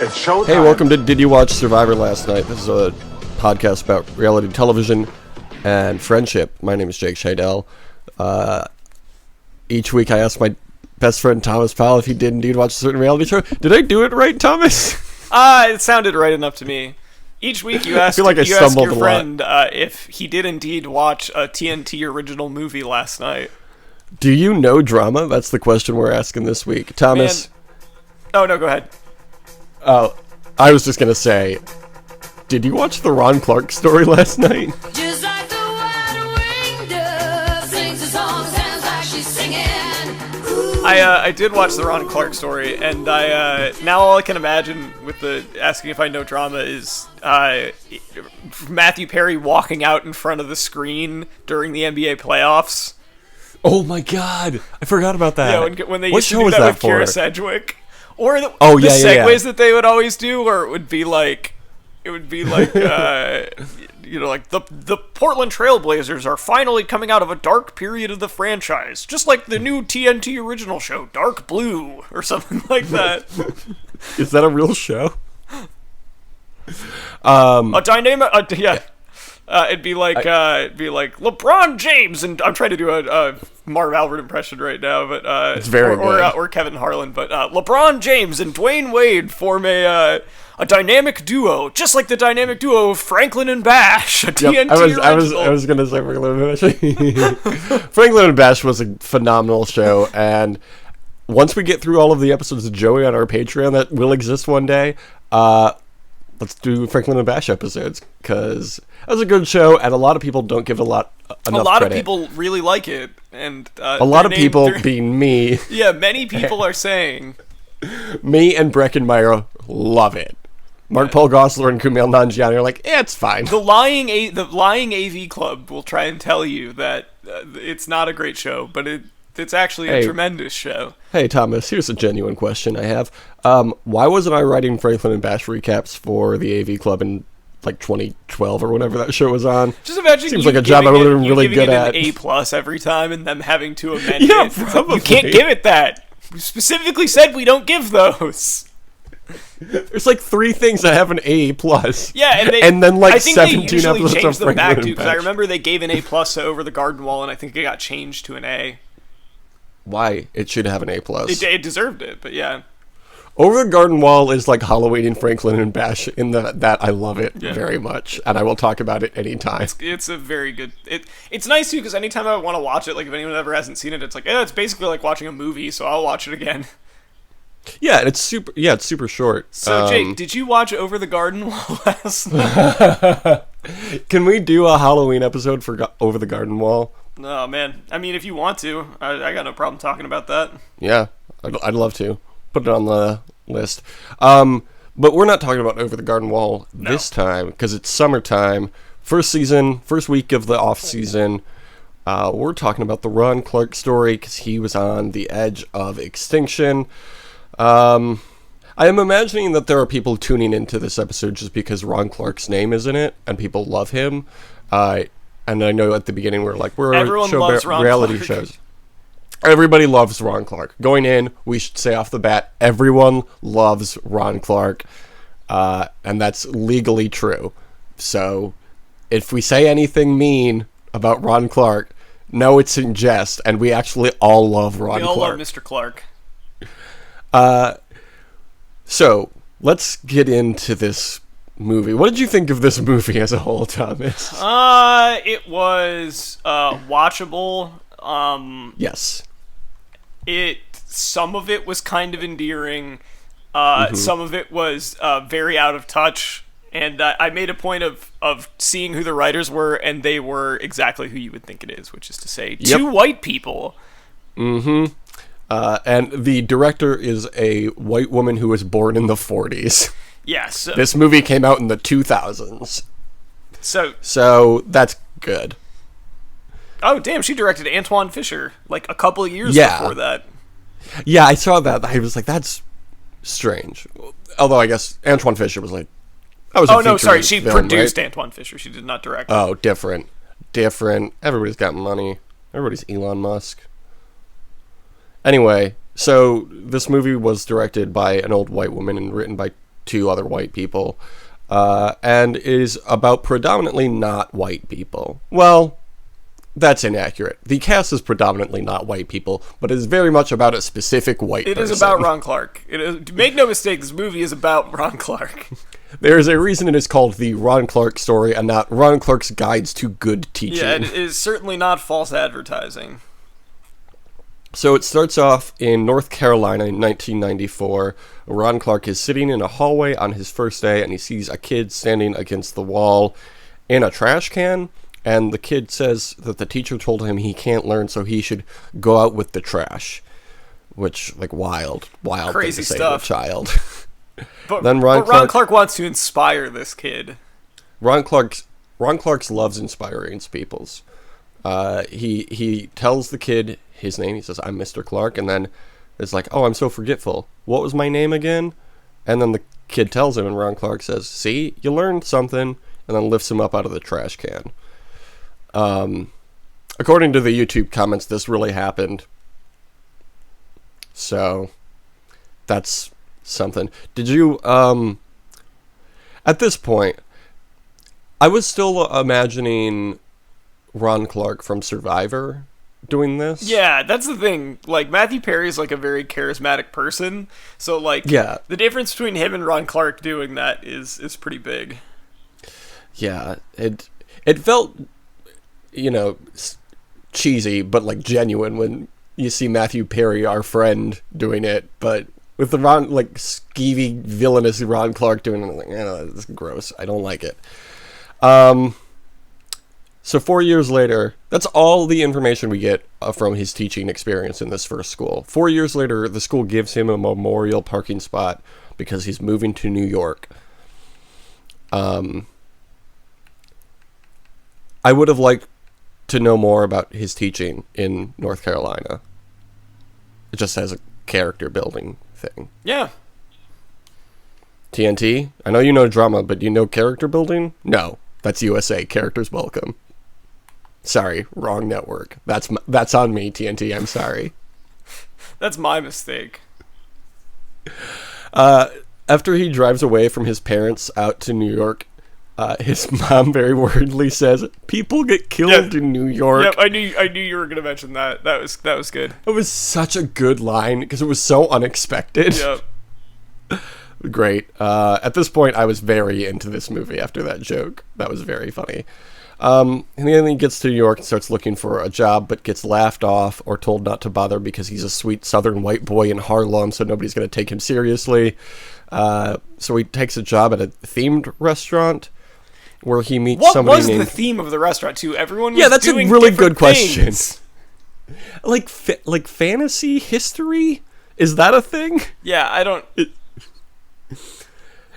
It's showtime. Hey, welcome to Did You Watch Survivor Last Night? This is a podcast about reality television and friendship. My name is Jake Scheidel. Each week I ask my best friend Thomas Powell if he did indeed watch a certain reality show. Did I do it right, Thomas? It sounded right enough to me. Each week you ask, your friend if he did indeed watch a TNT original movie last night. Do you know drama? That's the question we're asking this week. Thomas? Oh, no, go ahead. Oh, I was just going to say, did you watch the Ron Clark story last night? Just like the white-winged dove sings a song, sounds like she's singing. I did watch the Ron Clark story, and now all I can imagine with the asking if I know drama is Matthew Perry walking out in front of the screen during the NBA playoffs. Oh my God, I forgot about that. Yeah, when they used to do that with Kira Sedgwick. Or the segues that they would always do, or it would be like like the Portland Trailblazers are finally coming out of a dark period of the franchise, just like the new TNT original show, Dark Blue, or something like that. Is that a real show? It'd be like LeBron James, and I'm trying to do a Marv Albert impression right now, but it's very good. Or Kevin Harlan, but LeBron James and Dwayne Wade form a dynamic duo, just like the dynamic duo of Franklin and Bash. TNT I was gonna say Franklin and Bash. Franklin and Bash was a phenomenal show, and once we get through all of the episodes of Joey on our Patreon that will exist one day, let's do Franklin and Bash episodes, because that was a good show, and a lot of people don't give enough credit. A lot of people really like it, and a lot of people, being me. Yeah, many people are saying. Me and Breckenmeyer love it. Mark Paul Gosselaar and Kumail Nanjiani are like, it's fine. The lying AV Club will try and tell you that it's not a great show, but it's actually a tremendous show. Hey, Thomas, here's a genuine question I have. Why wasn't I writing Franklin and Bash recaps for the AV Club in, like, 2012 or whenever that show was on? Just imagine Seems like a job I would have been really good at. An A+ every time and them having to amend yeah, it. Probably. You can't give it that. We specifically said we don't give those. There's like 3 things that have an A+. Yeah, and then like I think 17 they usually episodes change of them back Franklin to, and because I Bash. remember they gave an A+ to Over the Garden Wall, and I think it got changed to an A. Why? It should have an A+. It deserved it, but yeah. Over the Garden Wall is like Halloween in Franklin and Bash in that I love it very much, and I will talk about it anytime. It's a very good... It's nice, too, because anytime I want to watch it, like if anyone ever hasn't seen it, it's like, it's basically like watching a movie, so I'll watch it again. Yeah, and it's super short. So, Jake, did you watch Over the Garden Wall last night? Can we do a Halloween episode for Over the Garden Wall? Oh, man. I mean, if you want to, I got no problem talking about that. Yeah, I'd love to. Put it on the list. But we're not talking about Over the Garden Wall this time, because it's summertime. First week of the off-season. We're talking about the Ron Clark story, because he was on the edge of extinction. I am imagining that there are people tuning into this episode just because Ron Clark's name is in it, and people love him. And I know at the beginning we're Everyone loves Ron reality Clark. shows. Everybody loves Ron Clark. Going in, we should say off the bat, everyone loves Ron Clark, and that's legally true. So, if we say anything mean about Ron Clark, no, it's in jest, and we actually all love Ron Clark. We all love Mr. Clark. So, let's get into this movie. What did you think of this movie as a whole, Thomas? It was watchable. Yes. Some of it was kind of endearing. Some of it was very out of touch. And I made a point of seeing who the writers were, and they were exactly who you would think it is, which is to say, two white people. Mm-hmm. And the director is a white woman who was born in the 40s. Yes. This movie came out in the 2000s. So that's good. Oh, damn, she directed Antoine Fisher, like, a couple of years before that. Yeah, I saw that. I was like, that's strange. Although, I guess Antoine Fisher was like... She film, produced right? Antoine Fisher. She did not direct. Oh, different. Everybody's got money. Everybody's Elon Musk. Anyway, so this movie was directed by an old white woman and written by two other white people, and is about predominantly not white people. Well, that's inaccurate. The cast is predominantly not white people, but it is very much about a specific white person. It is about Ron Clark. Make no mistake, this movie is about Ron Clark. There is a reason it is called the Ron Clark story and not Ron Clark's Guides to Good Teaching. Yeah, it is certainly not false advertising. So it starts off in North Carolina in 1994. Ron Clark is sitting in a hallway on his first day, and he sees a kid standing against the wall in a trash can, and the kid says that the teacher told him he can't learn, so he should go out with the trash. Which, like, wild Crazy thing to say stuff. to a child. But, Then Ron Clark wants to inspire this kid. Ron Clark loves inspiring peoples. He tells the kid his name. He says, "I'm Mr. Clark," and then it's like, "Oh, I'm so forgetful. What was my name again?" And then the kid tells him, and Ron Clark says, "See, you learned something," and then lifts him up out of the trash can. According to the YouTube comments, this really happened. So that's something. Did you, at this point, I was still imagining Ron Clark from Survivor doing this. Yeah, that's the thing. Like, Matthew Perry is, like, a very charismatic person. So, like, Yeah. the difference between him and Ron Clark doing that is pretty big. Yeah, it felt, cheesy, but, like, genuine when you see Matthew Perry, our friend, doing it, but with the skeevy, villainous Ron Clark doing it, like, this is gross. I don't like it. So 4 years later, that's all the information we get from his teaching experience in this first school. 4 years later, the school gives him a memorial parking spot because he's moving to New York. I would have liked to know more about his teaching in North Carolina. It just has a character building thing. Yeah. TNT, I know you know drama, but do you know character building? No, that's USA. Characters welcome. Sorry, wrong network. That's on me, TNT. I'm sorry. That's my mistake. After he drives away from his parents out to New York, his mom very worriedly says, "People get killed in New York." Yep, I knew you were gonna mention that. That was good. It was such a good line because it was so unexpected. Yep. Great. At this point, I was very into this movie after that joke. That was very funny. And then he gets to New York and starts looking for a job, but gets laughed off or told not to bother because he's a sweet southern white boy in Harlem, so nobody's going to take him seriously. So he takes a job at a themed restaurant where he meets somebody What was named... the theme of the restaurant, too? Everyone was Yeah, that's a doing really different good question. things. Like fantasy history? Is that a thing? Yeah, I don't...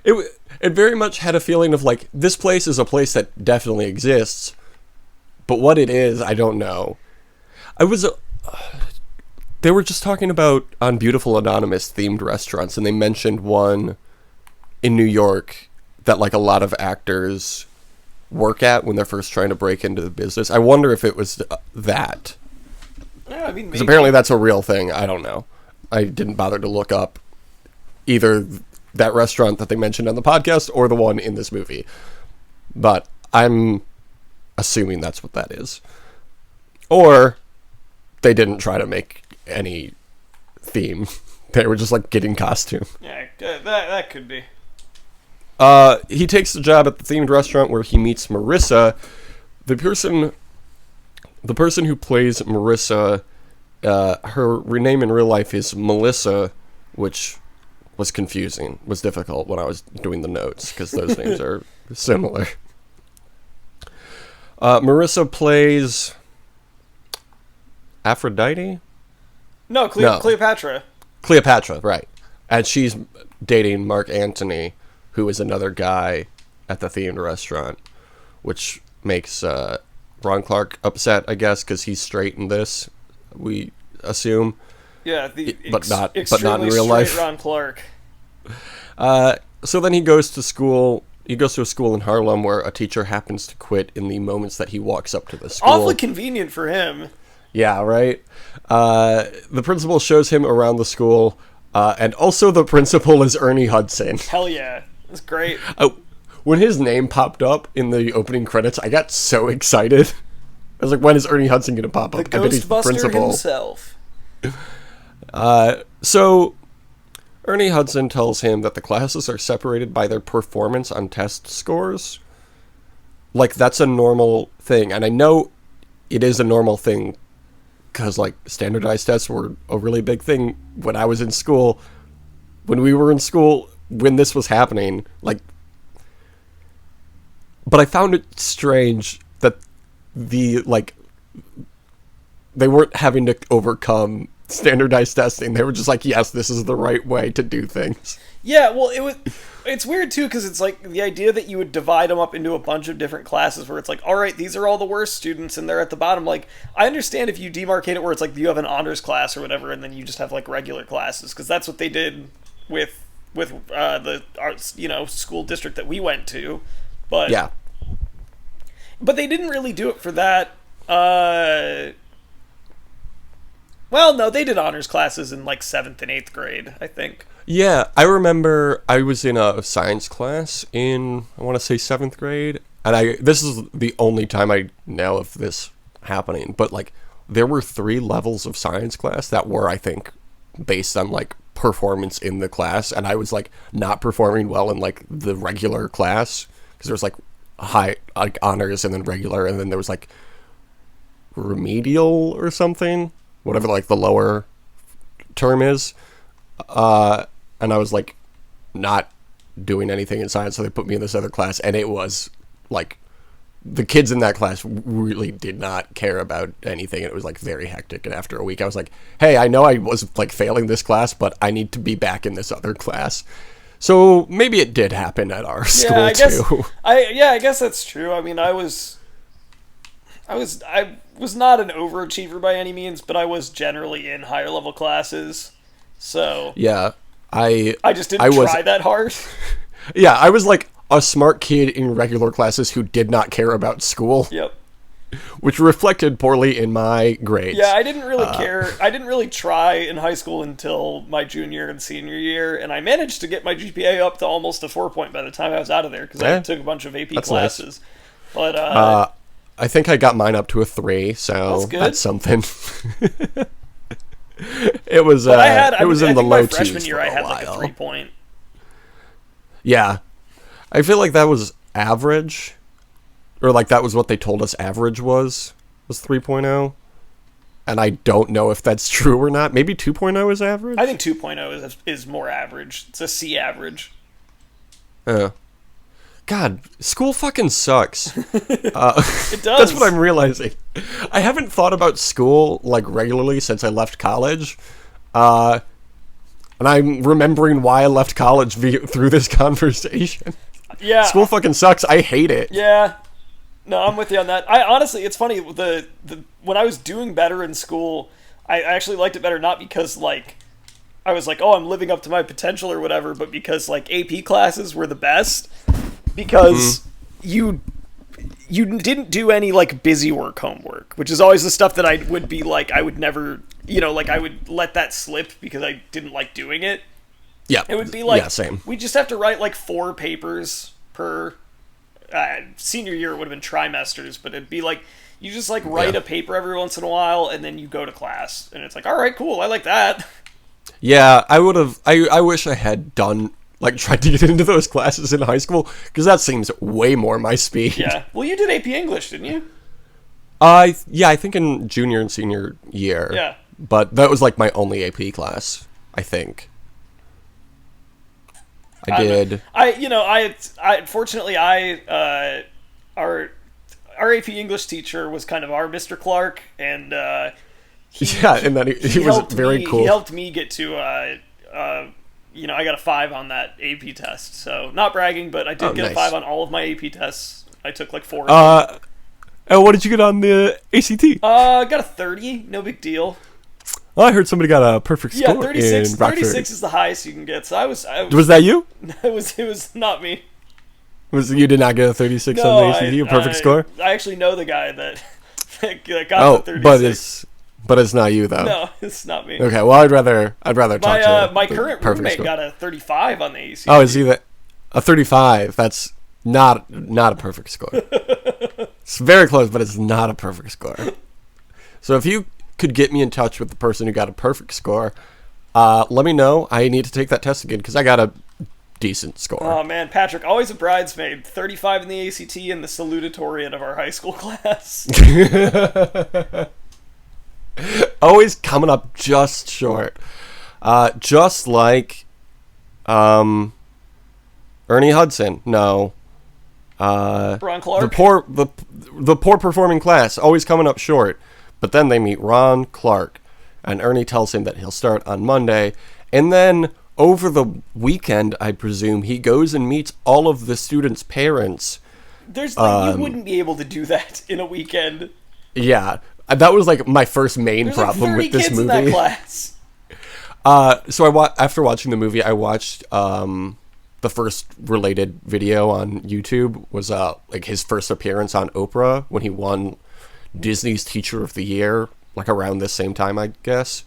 It very much had a feeling of like, this place is a place that definitely exists, but what it is, I don't know. They were just talking about on Beautiful Anonymous themed restaurants, and they mentioned one in New York that like a lot of actors work at when they're first trying to break into the business. I wonder if it was that. Yeah, I mean, Because apparently that's a real thing. I don't know. I didn't bother to look up either that restaurant that they mentioned on the podcast or the one in this movie. But I'm assuming that's what that is. Or they didn't try to make any theme. They were just like getting costume. Yeah, that could be. He takes the job at the themed restaurant where he meets Marissa. The person who plays Marissa, her name in real life is Melissa, which was confusing, was difficult when I was doing the notes because those names are similar. Marissa plays Aphrodite? No, Cleopatra. Cleopatra, right. And she's dating Mark Antony, who is another guy at the themed restaurant, which makes Ron Clark upset, I guess, because he's straight in this, we assume. Yeah, but not in real life. Ron Clark. So then he goes to school. He goes to a school in Harlem where a teacher happens to quit in the moments that he walks up to the school. Awfully convenient for him. Yeah, right? The principal shows him around the school. And also the principal is Ernie Hudson. Hell yeah. That's great. When his name popped up in the opening credits, I got so excited. I was like, when is Ernie Hudson going to pop up? The I bet he's the Ghostbuster principal. himself. So Ernie Hudson tells him that the classes are separated by their performance on test scores. Like, that's a normal thing. And I know it is a normal thing because, like, standardized tests were a really big thing when I was in school. When we were in school, when this was happening, like... But I found it strange that they weren't having to overcome standardized testing. They were just like, yes, this is the right way to do things. Yeah, well, it's weird too, because it's like the idea that you would divide them up into a bunch of different classes where it's like, all right, these are all the worst students and they're at the bottom. Like, I understand if you demarcate it where it's like you have an honors class or whatever and then you just have like regular classes, because that's what they did with the arts, school district that we went to. But yeah. But they didn't really do it for that. Well, no, they did honors classes in like 7th and 8th grade, I think. Yeah, I remember I was in a science class in, I want to say 7th grade, and this is the only time I know of this happening, but like there were 3 levels of science class that were, I think, based on like performance in the class, and I was like not performing well in like the regular class because there was like high like honors and then regular, and then there was like remedial or something, whatever like the lower term is, and I was like not doing anything in science, so they put me in this other class, and it was like the kids in that class really did not care about anything. It was like very hectic, and after a week I was like, hey, I know I was like failing this class, but I need to be back in this other class. So maybe it did happen at our school too. I guess that's true. I mean, I was not an overachiever by any means, but I was generally in higher level classes. So yeah, I just didn't try that hard. Yeah, I was like a smart kid in regular classes who did not care about school. Yep. Which reflected poorly in my grades. Yeah, I didn't really care. I didn't really try in high school until my junior and senior year, and I managed to get my GPA up to almost a 4 by the time I was out of there, because I took a bunch of AP classes. Nice. But I think I got mine up to a 3, so that's something. It was in the low 2s freshman year for I a had while. like a 3 point. Yeah. I feel like that was average. Or like that was what they told us average was 3.0. And I don't know if that's true or not. Maybe 2.0 is average? I think 2.0 is more average. It's a C average. God, school fucking sucks. It does. That's what I'm realizing. I haven't thought about school like regularly since I left college. And I'm remembering why I left college through this conversation. Yeah. School fucking sucks. I hate it. Yeah. No, I'm with you on that. I honestly, it's funny, when I was doing better in school, I actually liked it better, not because like I was like, oh, I'm living up to my potential or whatever, but because like AP classes were the best, because you didn't do any like busy work homework, which is always the stuff that I would be like, I would never, like I would let that slip because I didn't like doing it. Yeah. It would be like, same. We just have to write like 4 papers per senior year. It would have been trimesters, but it'd be like you just like write a paper every once in a while and then you go to class, and it's like, all right, cool, I like that. Yeah, I would have. I wish I had done like tried to get into those classes in high school, because that seems way more my speed. Yeah. Well, you did AP English, didn't you? I think in junior and senior year. Yeah. But that was like my only AP class, I think. I did. Fortunately, our AP English teacher was kind of our Mr. Clark, and and then he was very cool. He helped me get to I got a 5 on that AP test. So not bragging, but I did get a 5 on all of my AP tests. I took like 4. And what did you get on the ACT? I got a 30. No big deal. Oh, I heard somebody got a perfect score. Yeah, 36. In Rockford. 36 is the highest you can get. So I was Was that you? It was not me. You did not get a 36 on the ACT, a perfect score? I actually know the guy that got the 36. But it's not you though. No, it's not me. Okay, well I'd rather talk to My the current perfect roommate score. got a 35 on the ACT. Oh, is he a 35? That's not a perfect score. It's very close, but it's not a perfect score. So if you could get me in touch with the person who got a perfect score, let me know. I need to take that test again because I got a decent score. Oh man, Patrick, always a bridesmaid. 35 in the ACT and the salutatorian of our high school class. Always coming up just short. Just like Ernie Hudson. No. Ron Clark. The poor performing class, always coming up short. But then they meet Ron Clark, and Ernie tells him that he'll start on Monday, and then over the weekend, I presume, he goes and meets all of the students' parents. There's like, you wouldn't be able to do that in a weekend. Yeah, that was like my first main There's problem like 30 with this kids movie. in that class. So after watching the movie, I watched the first related video on YouTube was like his first appearance on Oprah when he won Disney's Teacher of the Year, like around this same time, I guess.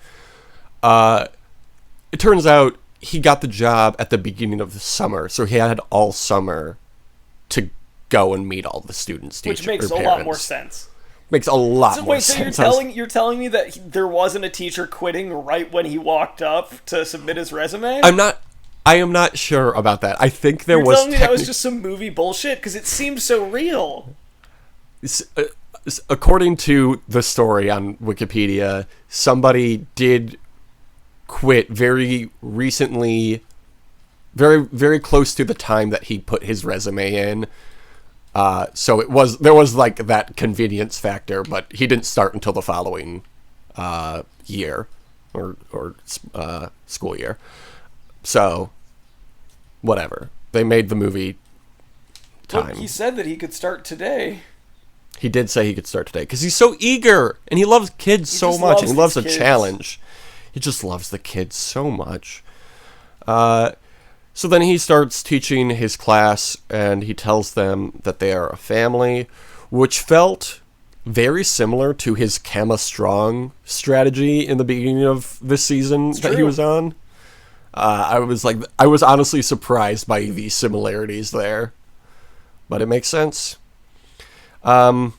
It turns out he got the job at the beginning of the summer, so he had all summer to go and meet all the students, Which makes a parents. lot more sense. Makes a lot more Wait, so sense. you're telling me that there wasn't a teacher quitting right when he walked up to submit his resume? I am not sure about that. I think there You're was. telling me that was just some movie bullshit because it seems so real. According to the story on Wikipedia, somebody did quit very recently, very very close to the time that he put his resume in. So there was like that convenience factor, but he didn't start until the following year or school year. So whatever, they made the movie time. Look, he said that he could start today. He did say he could start today because he's so eager and he loves kids so just much. loves And he loves a these kids. challenge. He just loves the kids so much. So then he starts teaching his class and he tells them that they are a family, which felt very similar to his Kama Strong strategy in the beginning of this season that he true. was on. I was honestly surprised by the similarities there, but it makes sense. One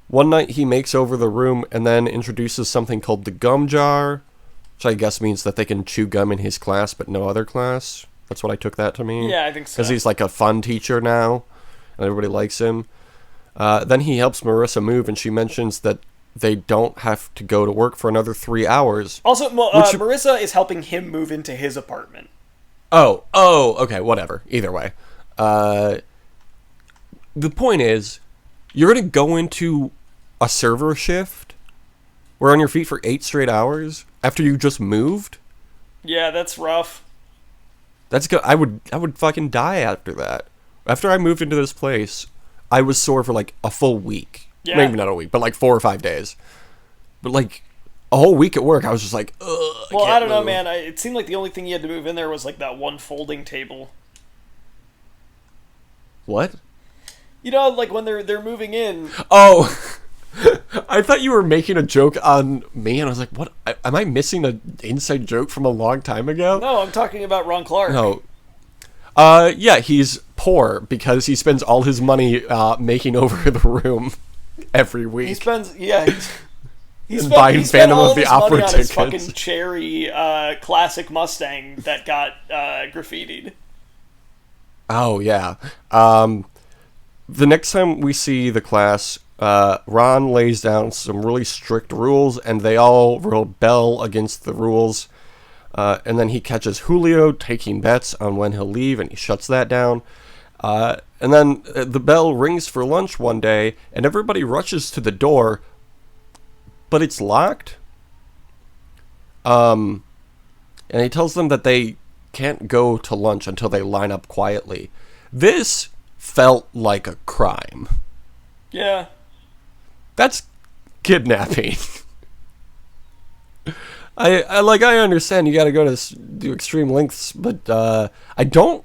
night he makes over the room and then introduces something called the gum jar, which I guess means that they can chew gum in his class but no other class. That's what I took that to mean. Yeah, I think so. Because he's like a fun teacher now, and everybody likes him. Then he helps Marissa move, and she mentions that they don't have to go to work for another 3 hours. Also, Marissa is helping him move into his apartment. Oh, okay, whatever. Either way. The point is, you're going to go into a server shift where on your feet for 8 straight hours after you just moved? Yeah, that's rough. That's good. I would fucking die after that. After I moved into this place, I was sore for like a full week. Yeah. Maybe not a week, but like 4 or 5 days. But like a whole week at work, I was just like, ugh. Well, I don't know, move. man. It seemed like the only thing you had to move in there was like that one folding table. What? You know, like when they're moving in. Oh, I thought you were making a joke on me, and I was like, what? Am I missing an inside joke from a long time ago? No, I'm talking about Ron Clark. No. Yeah, he's poor because he spends all his money making over the room every week. He spends, yeah. He spent, buying he spent Phantom all of the his money Opera on his tickets. fucking cherry classic Mustang that got graffitied. Oh, yeah. The next time we see the class, Ron lays down some really strict rules, and they all rebel against the rules. And then he catches Julio taking bets on when he'll leave, and he shuts that down. And then the bell rings for lunch one day, and everybody rushes to the door, but it's locked. And he tells them that they can't go to lunch until they line up quietly. This felt like a crime. Yeah. That's kidnapping. I understand you gotta go to do extreme lengths, but I don't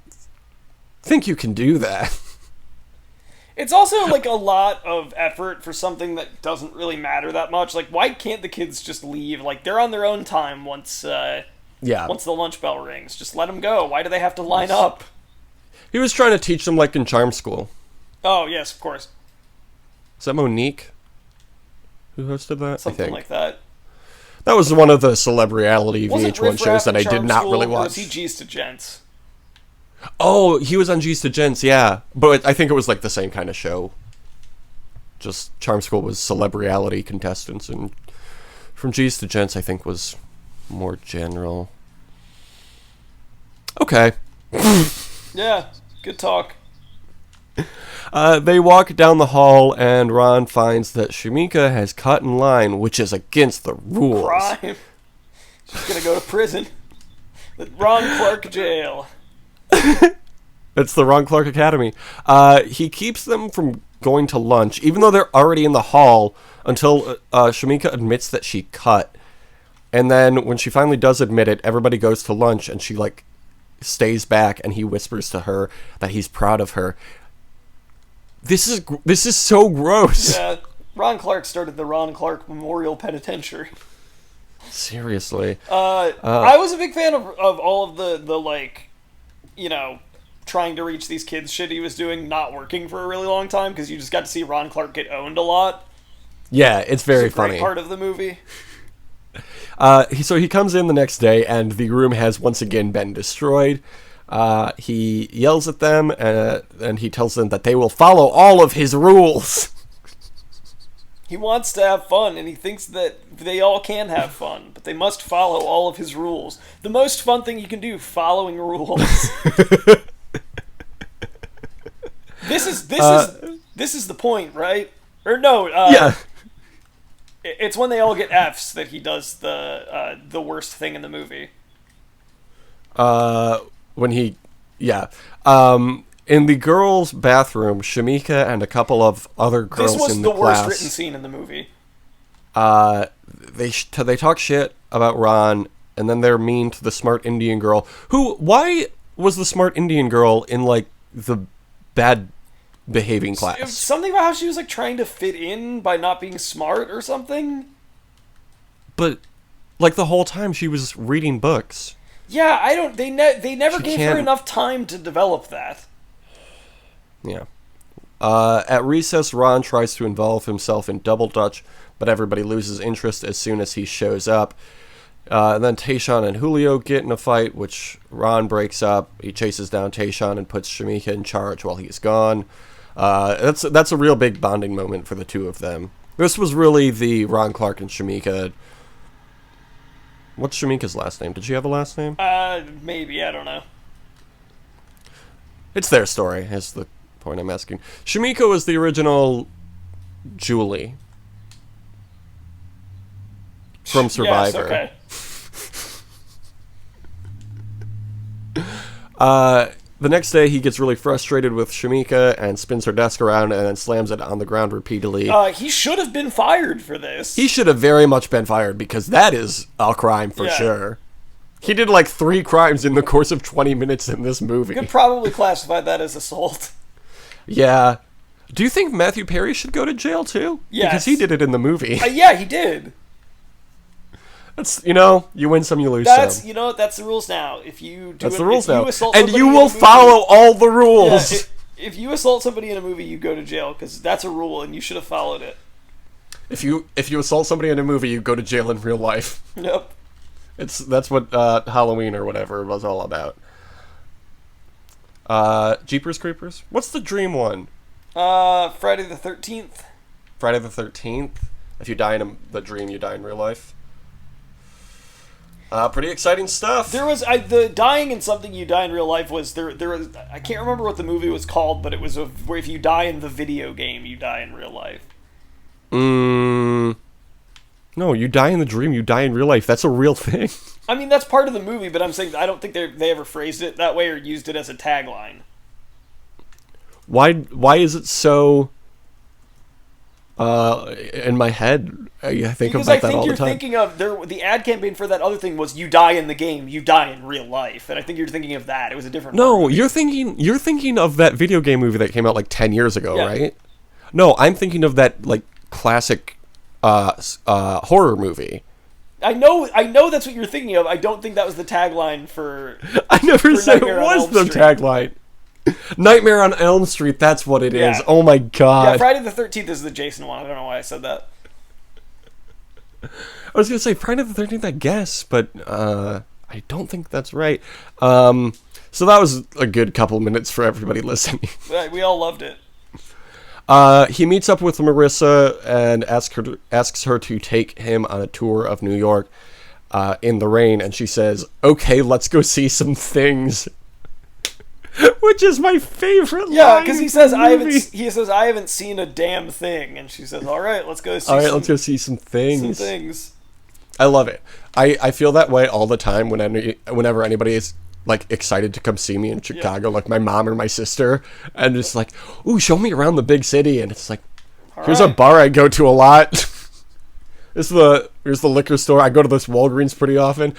think you can do that. It's also like a lot of effort for something that doesn't really matter that much. Like, why can't the kids just leave? Like, they're on their own time once Yeah. once the lunch bell rings. Just let them go. Why do they have to line up? He was trying to teach them like in Charm School. Oh, yes, of course. Is that Monique who hosted that? Something I think. like that. That was one of the celebrity Wasn't VH1 Riff shows Raff that in I did Charm not School, really or watch. was he G's to Gents? Oh, he was on G's to Gents, yeah. But I think it was like the same kind of show. Just Charm School was celebrity contestants, and from G's to Gents, I think, was more general. Okay. Yeah, good talk. They walk down the hall, and Ron finds that Shamika has cut in line, which is against the rules. Crime. She's gonna go to prison. The Ron Clark jail. It's the Ron Clark Academy. He keeps them from going to lunch, even though they're already in the hall, until Shamika admits that she cut. And then when she finally does admit it, everybody goes to lunch, and she like stays back, and he whispers to her that he's proud of her. This is so gross. Yeah, Ron Clark started the Ron Clark Memorial Penitentiary. Seriously. I was a big fan of all of the like, you know, trying to reach these kids shit he was doing, not working for a really long time, because you just got to see Ron Clark get owned a lot. Yeah, it's very It's a great funny. part of the movie. So he comes in the next day, and the room has once again been destroyed. He yells at them, and he tells them that they will follow all of his rules. He wants to have fun, and he thinks that they all can have fun, but they must follow all of his rules. The most fun thing you can do, following rules. This is the point, right? Or no? Yeah. It's when they all get Fs that he does the worst thing in the movie. In the girls' bathroom, Shamika and a couple of other girls This was in the the worst class, written scene in the movie. they talk shit about Ron, and then they're mean to the smart Indian girl. Why was the smart Indian girl in like the bad behaving It was class? something about how she was like trying to fit in by not being smart or something. But like the whole time she was reading books. Yeah, I don't. They never She gave her can't- enough time to develop that. Yeah. At recess, Ron tries to involve himself in double dutch, but everybody loses interest as soon as he shows up. And then Tayshaun and Julio get in a fight, which Ron breaks up. He chases down Tayshaun and puts Shamika in charge while he's gone. That's a real big bonding moment for the two of them. This was really the Ron Clark and Shamika. What's Shamika's last name? Did she have a last name? Maybe, I don't know. It's their story, is the point I'm asking. Shamika was the original Julie from Survivor. Yes, okay. The next day, he gets really frustrated with Shamika and spins her desk around and then slams it on the ground repeatedly. He should have been fired for this. He should have very much been fired because that is a crime for Yeah. sure. He did like 3 crimes in the course of 20 minutes in this movie. You could probably classify that as assault. Yeah. Do you think Matthew Perry should go to jail too? Yes. Because he did it in the movie. Yeah, he did. That's, you win some, you lose That's some. that's the rules now. If you do That's it, the rules if you now. assault And somebody you in a will movie- follow all the Yeah, rules. if you assault somebody in a movie, you go to jail because that's a rule, and you should have followed it. If you assault somebody in a movie, you go to jail in real life. Yep. That's what Halloween or whatever was all about. Jeepers Creepers? What's the dream one? Friday the 13th. Friday the 13th? If you die in the dream, you die in real life. Pretty exciting stuff. There was the dying in something you die in real life was there was I can't remember what the movie was called, but it was where if you die in the video game, you die in real life. No, you die in the dream, you die in real life. That's a real thing. I mean, that's part of the movie, but I'm saying I don't think they ever phrased it that way or used it as a tagline. Why is it so in my head I think Because about I that think all you're the time. thinking of the ad campaign for that other thing was you die in the game, you die in real life, and I think you're thinking of that. It was a different. No, movie. you're thinking of that video game movie that came out like 10 years ago, Yeah. right? No, I'm thinking of that like classic horror movie. I know that's what you're thinking of. I don't think that was the tagline for. I never said it Nightmare on was Elm the Street. tagline. Nightmare on Elm Street, that's what it is. Yeah. Oh my Yeah, god. Friday the 13th is the Jason one. I don't know why I said that. I was going to say Friday the 13th, I guess, but I don't think that's right. So that was a good couple minutes for everybody listening. We all loved it. He meets up with Marissa and asks her to take him on a tour of New York in the rain, and she says, "Okay, let's go see some things," which is my favorite. Yeah, line because he in says the I movie. haven't seen a damn thing, and she says, "All right, let's go see. All right, let's go see some things. some things." I love it. I feel that way all the time whenever anybody is like excited to come see me in Chicago, like my mom or my sister, and just like, "Ooh, show me around the big city," and it's like, here's a right. bar I go to a lot. Here's the liquor store. I go to this Walgreens pretty often.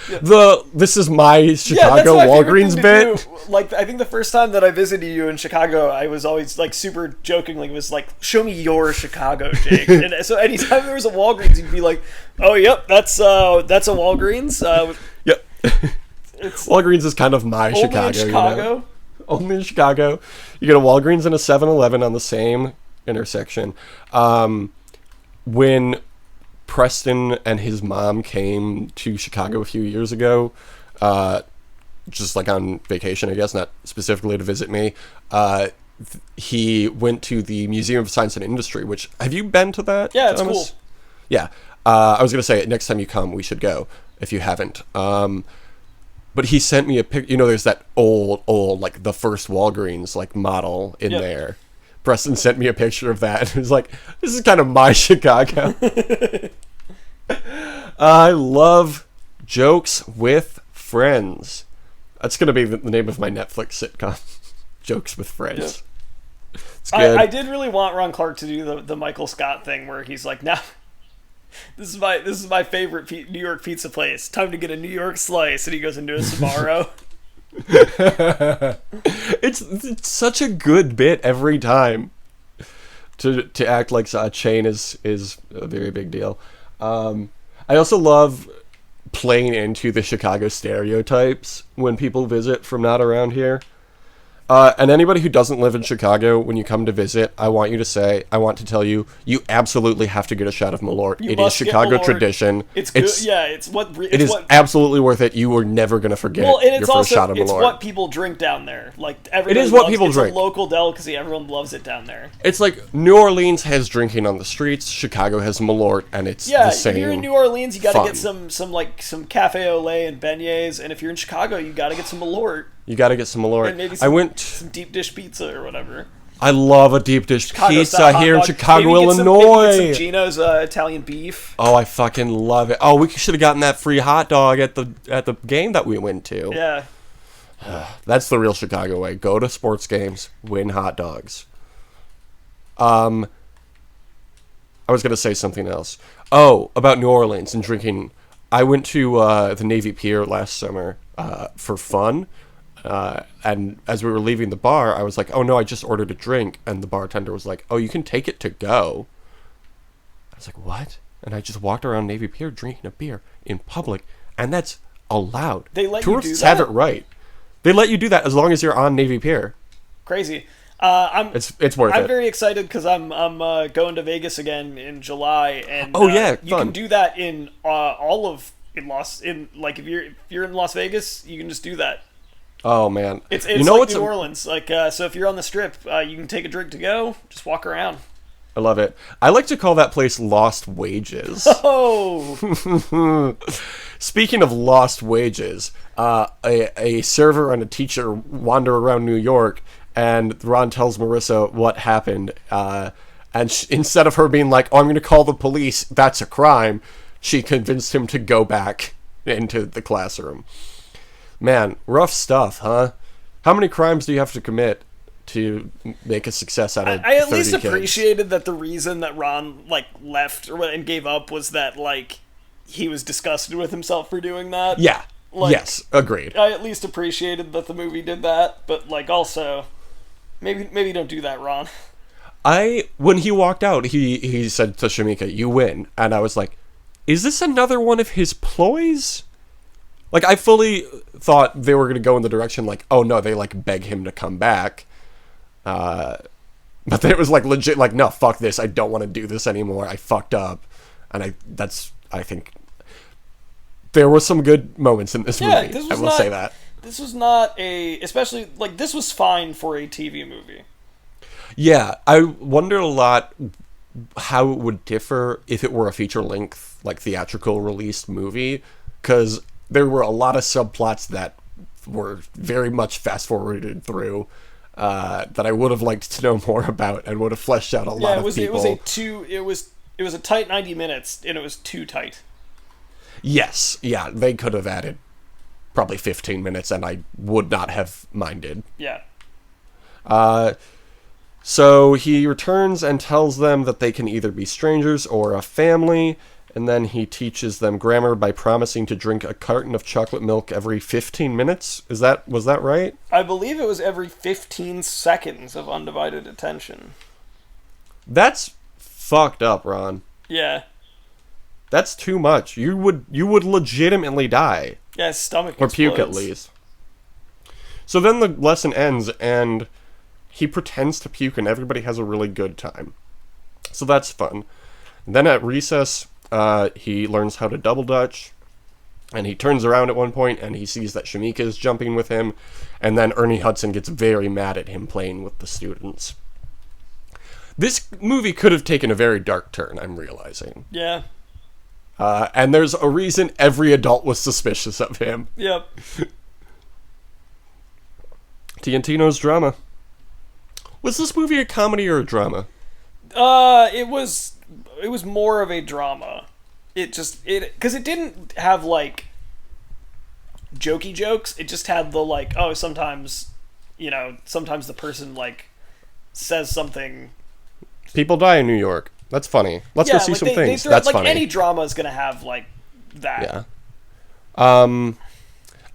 This is my Chicago my favorite Walgreens thing to bit. do. Like, I think the first time that I visited you in Chicago, I was always like super jokingly was like, "Show me your Chicago, Jake." And so anytime there was a Walgreens, you'd be like, "Oh, yep, that's a Walgreens." Yep. It's Walgreens is kind of my only Chicago. in Chicago. You know? Only in Chicago. You get a Walgreens and a 7-Eleven on the same intersection. When Preston and his mom came to Chicago a few years ago, just like on vacation, I guess, not specifically to visit me, he went to the Museum of Science and Industry, which, have you been to that? Yeah, it's Thomas? cool. Yeah. I was going to say, next time you come, we should go, if you haven't. But he sent me a pic. You know, there's that old, like, the first Walgreens, like, model in there. Preston sent me a picture of that. It was like, this is kind of my Chicago. I love Jokes with Friends. That's going to be the name of my Netflix sitcom. Jokes with Friends. It's good. I did really want Ron Clark to do the Michael Scott thing where he's like, "Now, this is my favorite New York pizza place. Time to get a New York slice," and he goes into a Sbarro. It's such a good bit every time. To act like a chain is a very big deal. I also love playing into the Chicago stereotypes when people visit from not around here. And anybody who doesn't live in Chicago, when you come to visit, I want to tell you, you absolutely have to get a shot of Malort. It is must get Chicago Malort. tradition. It's good. Yeah, it's what It is absolutely worth it. You are never going to forget Well, and your it's first also shot of it's Malort. what people drink down there. Like everybody It is what loves, people it's drink. a local delicacy. Everyone loves it down there. It's like New Orleans has drinking on the streets, Chicago has Malort, and it's Yeah, the same. if you're in New Orleans, you got to fun. get some cafe au lait and beignets, and if you're in Chicago, you got to get some Malort You got to get some Malort. and maybe I went. some deep dish pizza or whatever. I love a deep dish Chicago pizza style hot here in dog. Chicago, Maybe get Illinois. Maybe get some Gino's Italian beef. Oh, I fucking love it. Oh, we should have gotten that free hot dog at the game that we went to. Yeah. That's the real Chicago way. Go to sports games, win hot dogs. I was going to say something else. Oh, about New Orleans and drinking. I went to the Navy Pier last summer for fun. And as we were leaving the bar, I was like, "Oh no, I just ordered a drink." And the bartender was like, "Oh, you can take it to go." I was like, "What?" And I just walked around Navy Pier drinking a beer in public, and that's allowed. They let you Tourists do have that? it right. They let you do that as long as you're on Navy Pier. Crazy. It's worth I'm it. very excited because I'm going to Vegas again in July, and Oh, yeah, you fun. can do that in all of like if you're in Las Vegas, you can just do that. Oh man, It's you know like what's New Orleans. Like so, if you're on the Strip, you can take a drink to go, just walk around. I love it. I like to call that place Lost Wages. Oh, Speaking of lost wages, a server and a teacher wander around New York, and Ron tells Marissa what happened. And instead of her being like, "Oh, I'm going to call the police, that's a crime," she convinced him to go back into the classroom. Man, rough stuff, huh? How many crimes do you have to commit to make a success out of I at 30 least kids. appreciated that the reason that Ron like left and gave up was that like he was disgusted with himself for doing that. Yeah. Like, yes, agreed. I at least appreciated that the movie did that, but like also maybe don't do that, Ron. When he walked out, he said to Shamika, "You win," and I was like, "Is this another one of his ploys?" Like, I fully thought they were going to go in the direction like, "Oh no," they like beg him to come back, but then it was like legit, like, "No, fuck this, I don't want to do this anymore. I fucked up," and I think there were some good moments in this movie. I will say that this was not especially like this was fine for a TV movie. Yeah, I wondered a lot how it would differ if it were a feature-length, like, theatrical released movie, because there were a lot of subplots that were very much fast-forwarded through that I would have liked to know more about and would have fleshed out a lot of people. It was a tight 90 minutes, and it was too tight. Yes, yeah, they could have added probably 15 minutes, and I would not have minded. Yeah. So he returns and tells them that they can either be strangers or a family, and then he teaches them grammar by promising to drink a carton of chocolate milk every 15 minutes. Was that right? I believe it was every 15 seconds of undivided attention. That's fucked up, Ron. Yeah. That's too much. You would legitimately die. Yeah, his stomach or explodes. puke at least. So then the lesson ends and he pretends to puke and everybody has a really good time. So that's fun. And then at recess, he learns how to double dutch, and he turns around at one point and he sees that Shamika is jumping with him, and then Ernie Hudson gets very mad at him playing with the students. This movie could have taken a very dark turn, I'm realizing. Yeah. And there's a reason every adult was suspicious of him. Yep. Tarantino's drama. Was this movie a comedy or a drama? It was more of a drama. Because it didn't have, like, jokey jokes. It just had the, like, oh, sometimes the person, like, says something. People die in New York. That's funny. Let's go see some things. That's funny. Any drama is going to have, like, that. Yeah.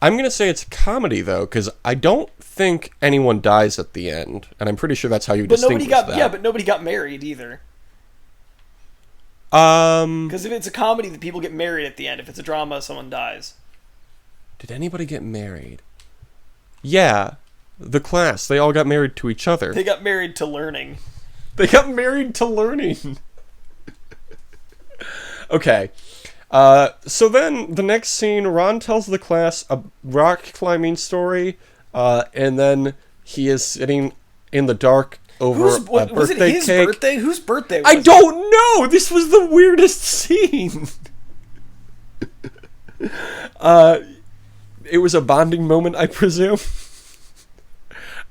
I'm going to say it's a comedy, though, because I don't think anyone dies at the end. And I'm pretty sure that's how you distinguish that. Yeah, but nobody got married, either. Because if it's a comedy, the people get married at the end. If it's a drama, someone dies. Did anybody get married? Yeah. The class. They all got married to each other. They got married to learning. They got married to learning. Okay. So then, the next scene, Ron tells the class a rock climbing story, and then he is sitting in the dark over a birthday was it his cake. birthday? Whose birthday was I don't know! This was the weirdest scene! It was a bonding moment, I presume.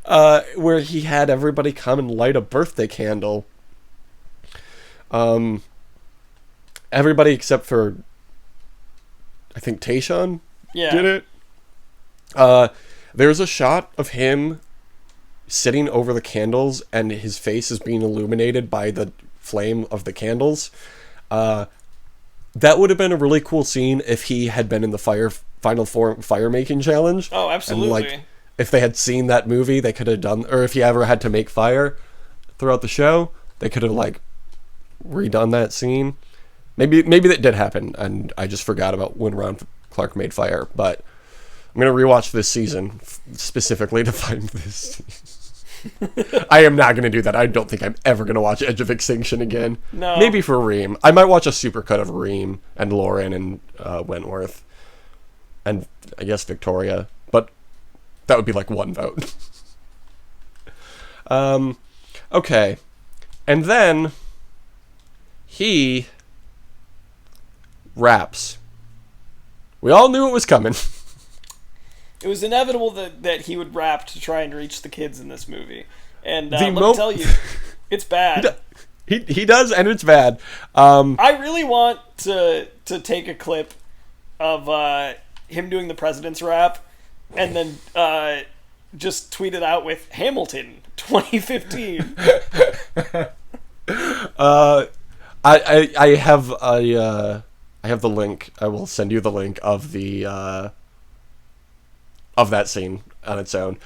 Where he had everybody come and light a birthday candle. Everybody except for, I think, Tayshaun did it. There's a shot of him sitting over the candles, and his face is being illuminated by the flame of the candles. That would have been a really cool scene if he had been in the Final Four fire making challenge. Oh, absolutely. And, like, if they had seen that movie, they could have done, or if he ever had to make fire throughout the show, they could have, like, redone that scene. Maybe that did happen, and I just forgot about when Ron Clark made fire, but I'm going to rewatch this season specifically to find this. I am not going to do that. I don't think I'm ever going to watch Edge of Extinction again. No. Maybe for Reem. I might watch a supercut of Reem and Lauren and Wentworth. And I guess Victoria. But that would be like one vote. Okay. And then he raps. We all knew it was coming. It was inevitable that he would rap to try and reach the kids in this movie. And let me tell you, it's bad. He does, and it's bad. I really want to take a clip of him doing the president's rap, and then just tweeted out with Hamilton 2015. I have I have the link. I will send you the link of the of that scene on its own.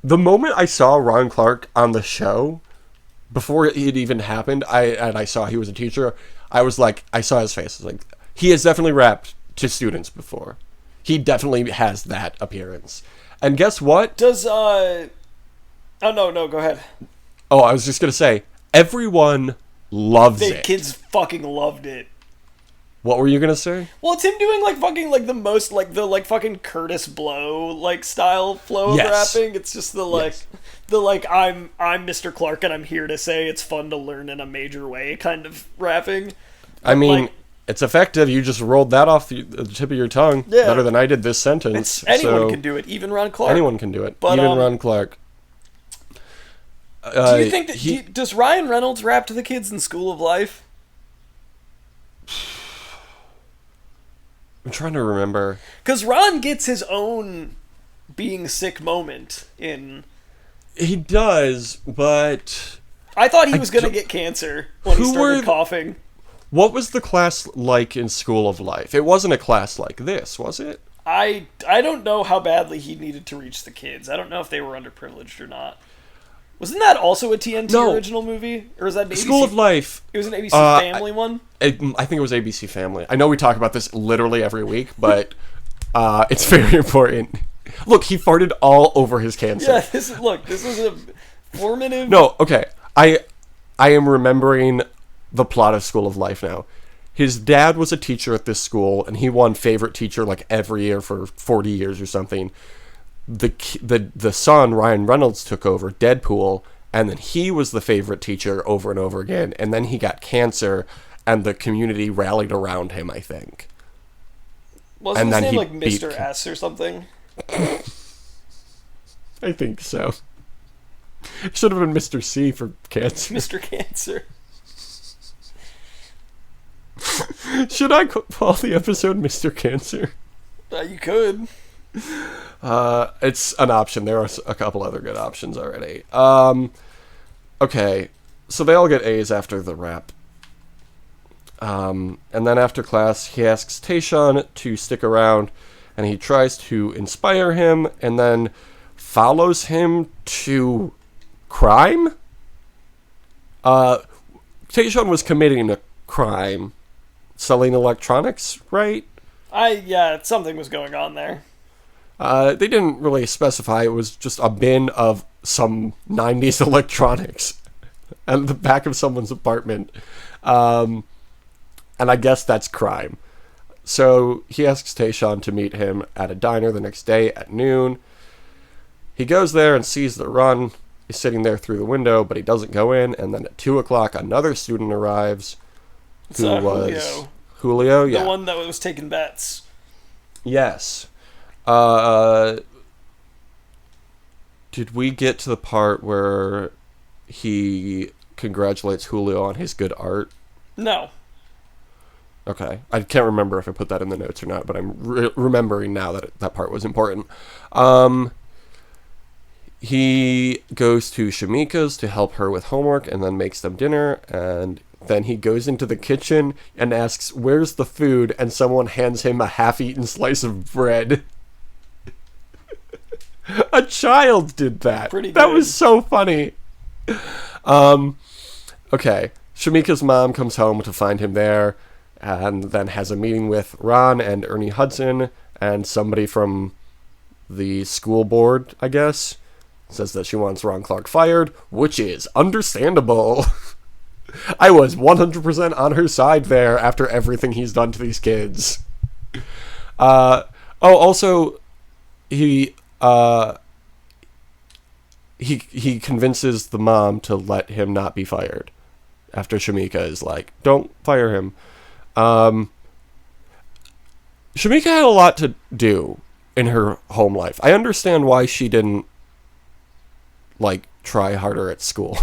The moment I saw Ron Clark on the show, before it even happened, I saw he was a teacher. I was like, I saw his face. I was like, he has definitely rapped to students before. He definitely has that appearance. And guess what? Does oh no, go ahead. Oh, I was just gonna say, everyone loves The it. kids fucking loved it. What were you gonna say? Well, it's him doing like fucking like the most like the like fucking Curtis Blow like style flow Yes. of rapping. It's just the like Yes. the like I'm Mr. Clark and I'm here to say it's fun to learn in a major way kind of rapping. I mean, like- it's effective. You just rolled that off the tip of your tongue Yeah. better than I did this sentence. Anyone so can do it, even Ron Clark. Anyone can do it. But, Even Ron Clark. Do you think that does Ryan Reynolds rap to the kids in School of Life? I'm trying to remember. Because Ron gets his own being sick moment in. He does, but I thought he was going to don't- get cancer when he Who started were- coughing. what was the class like in School of Life? It wasn't a class like this, was it? I don't know how badly he needed to reach the kids. I don't know if they were underprivileged or not. Wasn't that also a TNT No. original movie? Or was that an ABC? School of Life. It was an ABC Uh, Family one? I think it was ABC Family. I know we talk about this literally every week, but it's very important. Look, he farted all over his cancer. Yeah, this is a formative... No, okay. I am remembering the plot of School of Life now. His dad was a teacher at this school, and he won favorite teacher like every year for 40 years or something. The son, Ryan Reynolds, took over, Deadpool, and then he was the favorite teacher over and over again, and then he got cancer, and the community rallied around him, I think. Wasn't and his then name he like beat- Mr. S or something? I think so. Should have been Mr. C for cancer. Mr. Cancer. Should I call the episode Mr. Cancer? You could. It's an option. There are a couple other good options already. Okay, so they all get A's after the rap. And then after class, he asks Tayshaun to stick around, and he tries to inspire him, and then follows him to crime? Tayshaun was committing a crime. Selling electronics, right? Something was going on there. They didn't really specify. It was just a bin of some 90s electronics at the back of someone's apartment. And I guess that's crime. So he asks Tayshaun to meet him at a diner the next day at noon. He goes there and sees that Ron is sitting there through the window, but he doesn't go in. And then at 2 o'clock, another student arrives. Who was Julio? Yeah. The one that was taking bets. Yes. Did we get to the part where he congratulates Julio on his good art? No. Okay. I can't remember if I put that in the notes or not, but I'm remembering now that that part was important. He goes to Shamika's to help her with homework and then makes them dinner, and then he goes into the kitchen and asks, "Where's the food?" And someone hands him a half-eaten slice of bread. A child did that. Pretty That good. was so funny. Okay. Shamika's mom comes home to find him there, and then has a meeting with Ron and Ernie Hudson and somebody from the school board, I guess. Says that she wants Ron Clark fired, which is understandable. I was 100% on her side there after everything he's done to these kids. Also, he convinces the mom to let him not be fired after Shamika is like, "Don't fire him." Shamika had a lot to do in her home life. I understand why she didn't try harder at school.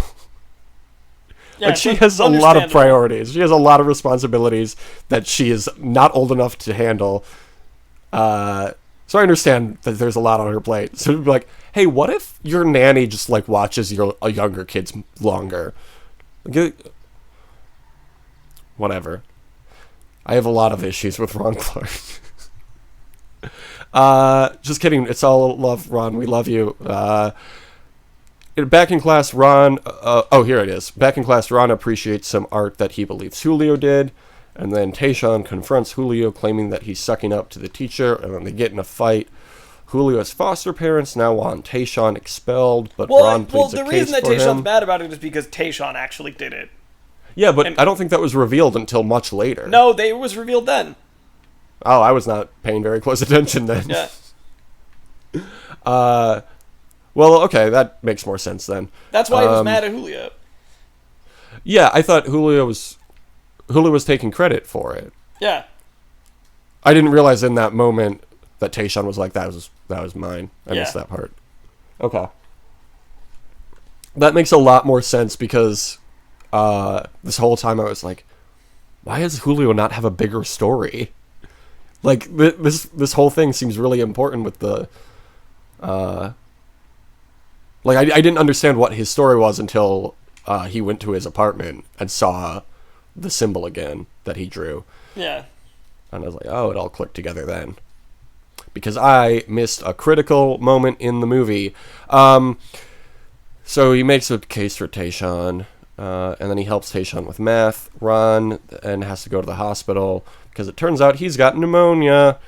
Yeah, she it's has a lot of understandable. priorities. She has a lot of responsibilities that she is not old enough to handle. So I understand that there's a lot on her plate. So it'd be like, hey, what if your nanny just like watches your younger kids longer? Whatever. I have a lot of issues with Ron Clark. Just kidding. It's all love, Ron. We love you. Back in class, Ron... here it is. Back in class, Ron appreciates some art that he believes Julio did. And then Tayshaun confronts Julio, claiming that he's sucking up to the teacher. And then they get in a fight. Julio's foster parents now want Tayshaun expelled, but Ron pleads a case for him. The reason that Tayshaun's mad about it is because Tayshaun actually did it. Yeah, but I don't think that was revealed until much later. No, it was revealed then. Oh, I was not paying very close attention then. Yeah. Well, okay, that makes more sense then. That's why he was mad at Julio. Yeah, I thought Julio was taking credit for it. Yeah. I didn't realize in that moment that Tayshaun was like, that was mine. I missed that part. Okay. That makes a lot more sense because this whole time I was like, why does Julio not have a bigger story? Like, this whole thing seems really important with the... Like, I didn't understand what his story was until he went to his apartment and saw the symbol again that he drew. Yeah. And I was like, oh, it all clicked together then. Because I missed a critical moment in the movie. So he makes a case for Tayshaun, and then he helps Tayshaun with math, Ron, and has to go to the hospital because it turns out he's got pneumonia.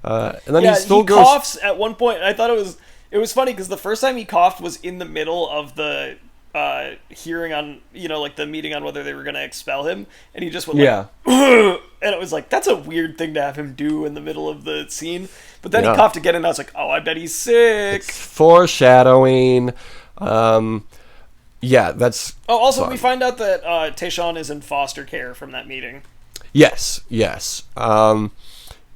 And then he still goes... coughs at one point. I thought it was funny because the first time he coughed was in the middle of the hearing on, like the meeting on whether they were going to expel him, and he just went like, and it was like, that's a weird thing to have him do in the middle of the scene. But then he coughed again, and I was like, oh, I bet he's sick. It's foreshadowing. Yeah, that's... Oh, also, fun. we find out that Tayshaun is in foster care from that meeting. Yes.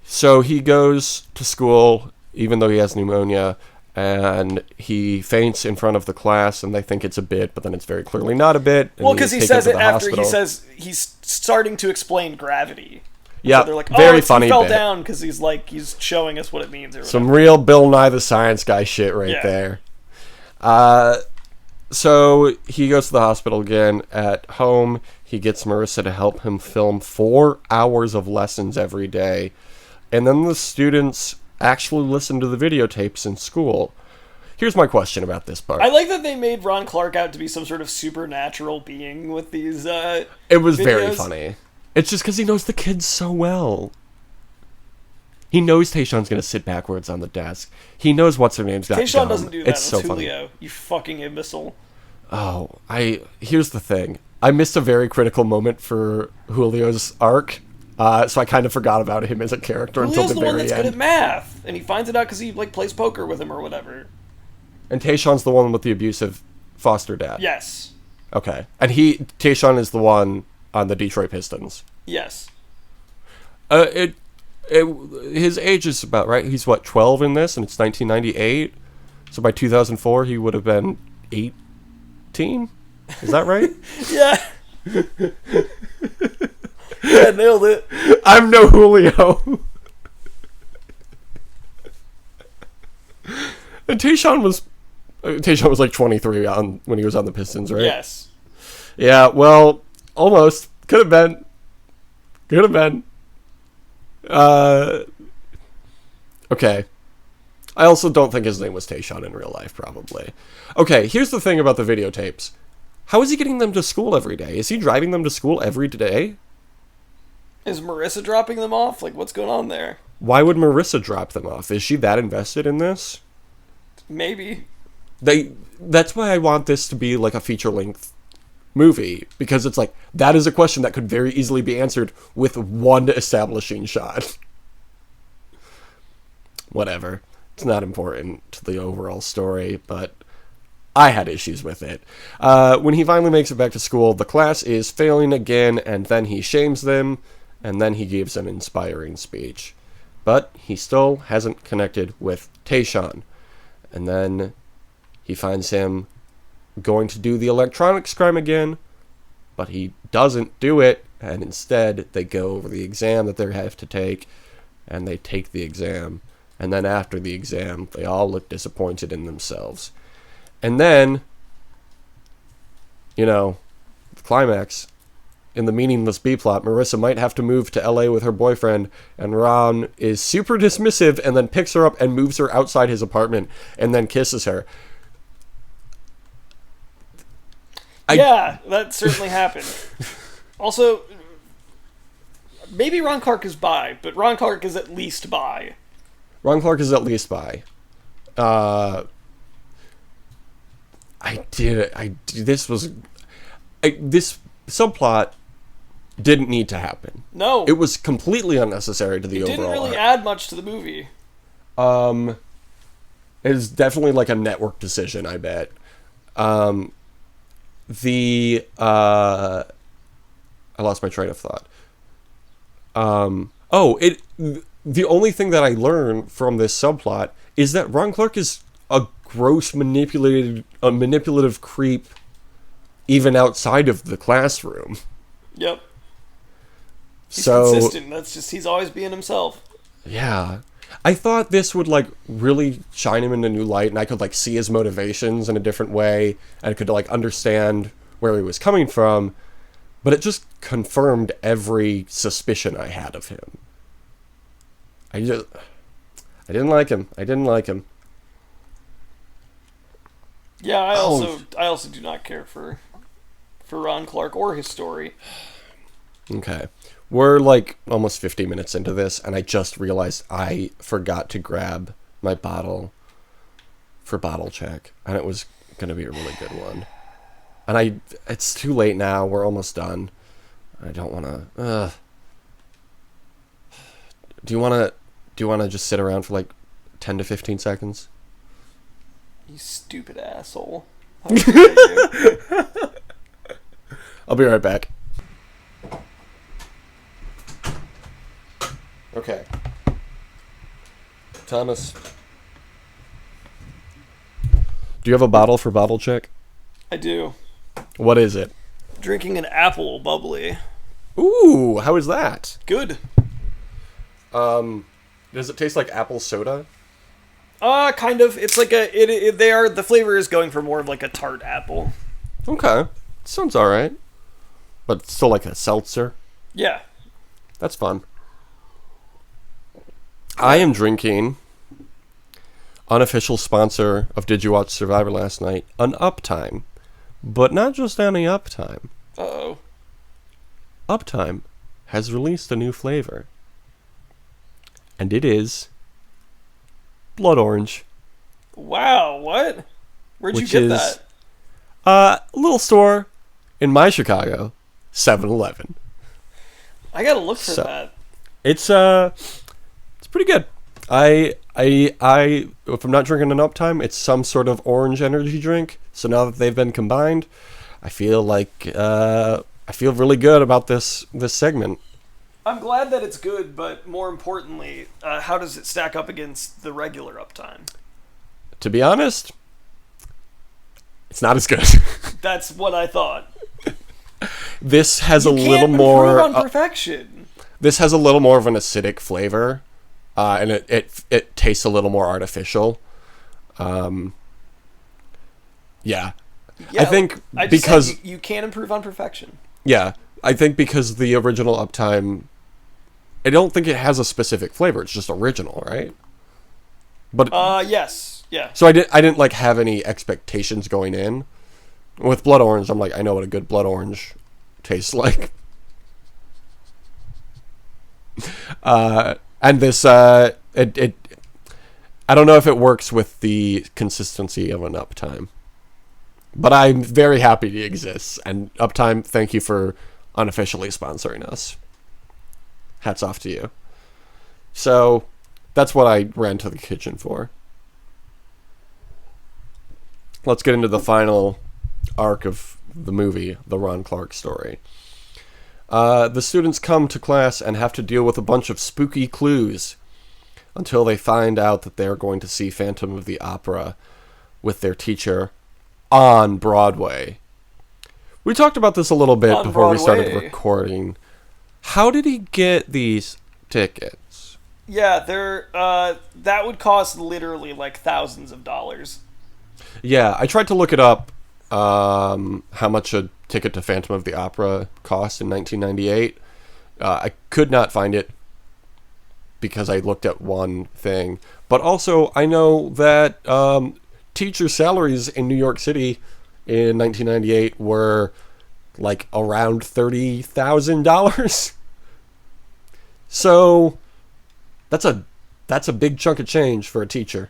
So he goes to school, even though he has pneumonia, and he faints in front of the class, and they think it's a bit, but then it's very clearly not a bit. Well, because he says it after he says he's starting to explain gravity. Yeah, so they're like, very funny he fell bit. down because he's showing us what it means. Or Some real Bill Nye the Science Guy shit there. So he goes to the hospital again. At home, he gets Marissa to help him film 4 hours of lessons every day. And then the students actually listen to the videotapes in school. Here's my question about this part. I like that they made Ron Clark out to be some sort of supernatural being with these It was videos. very funny. It's just because he knows the kids so well. He knows Tayshaun's going to sit backwards on the desk. He knows what's-her-name's got Tayshaun gum. doesn't do that. It's so Julio. funny. You fucking imbecile. Oh, here's the thing. I missed a very critical moment for Julio's arc, so I kind of forgot about him as a character until the Julio's the one very that's end. good at math, and he finds it out because he plays poker with him or whatever. And Tayshaun's the one with the abusive foster dad. Yes. Okay. And Tayshaun is the one on the Detroit Pistons. Yes. His age is about right. He's 12 in this, and it's 1998. So by 2004, he would have been 18. Is that right? Yeah. Yeah, nailed it. I'm no Julio. And Tayshaun was like 23 when he was on the Pistons, right? Yes. Yeah. Well, almost. Could have been. Okay. I also don't think his name was Tayshaun in real life, probably. Okay, here's the thing about the videotapes. How is he getting them to school every day? Is he driving them to school every day? Is Marissa dropping them off? Like, what's going on there? Why would Marissa drop them off? Is she that invested in this? Maybe. That's why I want this to be like a feature-length movie, because it's like, that is a question that could very easily be answered with one establishing shot. Whatever. It's not important to the overall story, but I had issues with it. When he finally makes it back to school, the class is failing again, and then he shames them, and then he gives an inspiring speech. But he still hasn't connected with Tayshaun. And then he finds him going to do the electronics crime again, but he doesn't do it, and instead they go over the exam that they have to take, and they take the exam, And then after the exam, they all look disappointed in themselves. And then, the climax, in the meaningless B-plot, Marissa might have to move to LA with her boyfriend, and Ron is super dismissive and then picks her up and moves her outside his apartment and then kisses her. Yeah, that certainly happened. Also, maybe Ron Clark is bi, but Ron Clark is at least bi. Ron Clark is at least bi. This subplot didn't need to happen. No. It was completely unnecessary to the overall Didn't really arc. add much to the movie. It is definitely like a network decision, I bet. I lost my train of thought. The only thing that I learned from this subplot is that Ron Clark is a gross manipulative creep even outside of the classroom. Yep. He's So consistent. That's just, he's always being himself. yeah, I thought this would like really shine him in a new light, and I could like see his motivations in a different way, and I could like understand where he was coming from, but it just confirmed every suspicion I had of him. I didn't like him. Yeah, I also do not care for Ron Clark or his story. Okay. We're like almost 50 minutes into this, and I just realized I forgot to grab my bottle for bottle check, and it was going to be a really good one. And it's too late now. We're almost done. I don't want to... Do you want to just sit around for like 10 to 15 seconds? You stupid asshole. How dare you? I'll be right back. Okay. Thomas. Do you have a bottle for bottle check? I do. What is it? Drinking an apple bubbly. Ooh, how is that? Good. Does it taste like apple soda? Kind of. It's like the flavor is going for more of like a tart apple. Okay. Sounds alright. But it's still like a seltzer. Yeah. That's fun. I am drinking, unofficial sponsor of Did You Watch Survivor Last Night, an Uptime. But not just any Uptime. Uh-oh. Uptime has released a new flavor. And it is blood orange. Wow, what? Where'd you Which get is, that? a little store in my Chicago, 7-Eleven. I gotta look for So- that. It's pretty good. I if I'm not drinking an Uptime, it's some sort of orange energy drink. So now that they've been combined, I feel like I feel really good about this segment. I'm glad that it's good, but more importantly, how does it stack up against the regular Uptime? To be honest, it's not as good. That's what I thought. This has You a can't little improve more. on perfection. This has a little more of an acidic flavor, and it tastes a little more artificial. Yeah. I think I just because said you can't improve on perfection. yeah, I think because the original Uptime, I don't think it has a specific flavor. It's just original, right? But Yes, yeah. so I didn't like have any expectations going in. With blood orange, I'm like, I know what a good blood orange tastes like. And this I don't know if it works with the consistency of an Uptime. But I'm very happy it exists. And Uptime, thank you for unofficially sponsoring us. Hats off to you. So, that's what I ran to the kitchen for. Let's get into the final arc of the movie, the Ron Clark story. The students come to class and have to deal with a bunch of spooky clues until they find out that they're going to see Phantom of the Opera with their teacher on Broadway. We talked about this a little bit before we started recording. How did he get these tickets? Yeah, that would cost literally like thousands of dollars. Yeah, I tried to look it up, how much a ticket to Phantom of the Opera cost in 1998. I could not find it because I looked at one thing. But also, I know that teacher salaries in New York City in 1998 were like around $30,000. So that's a big chunk of change for a teacher.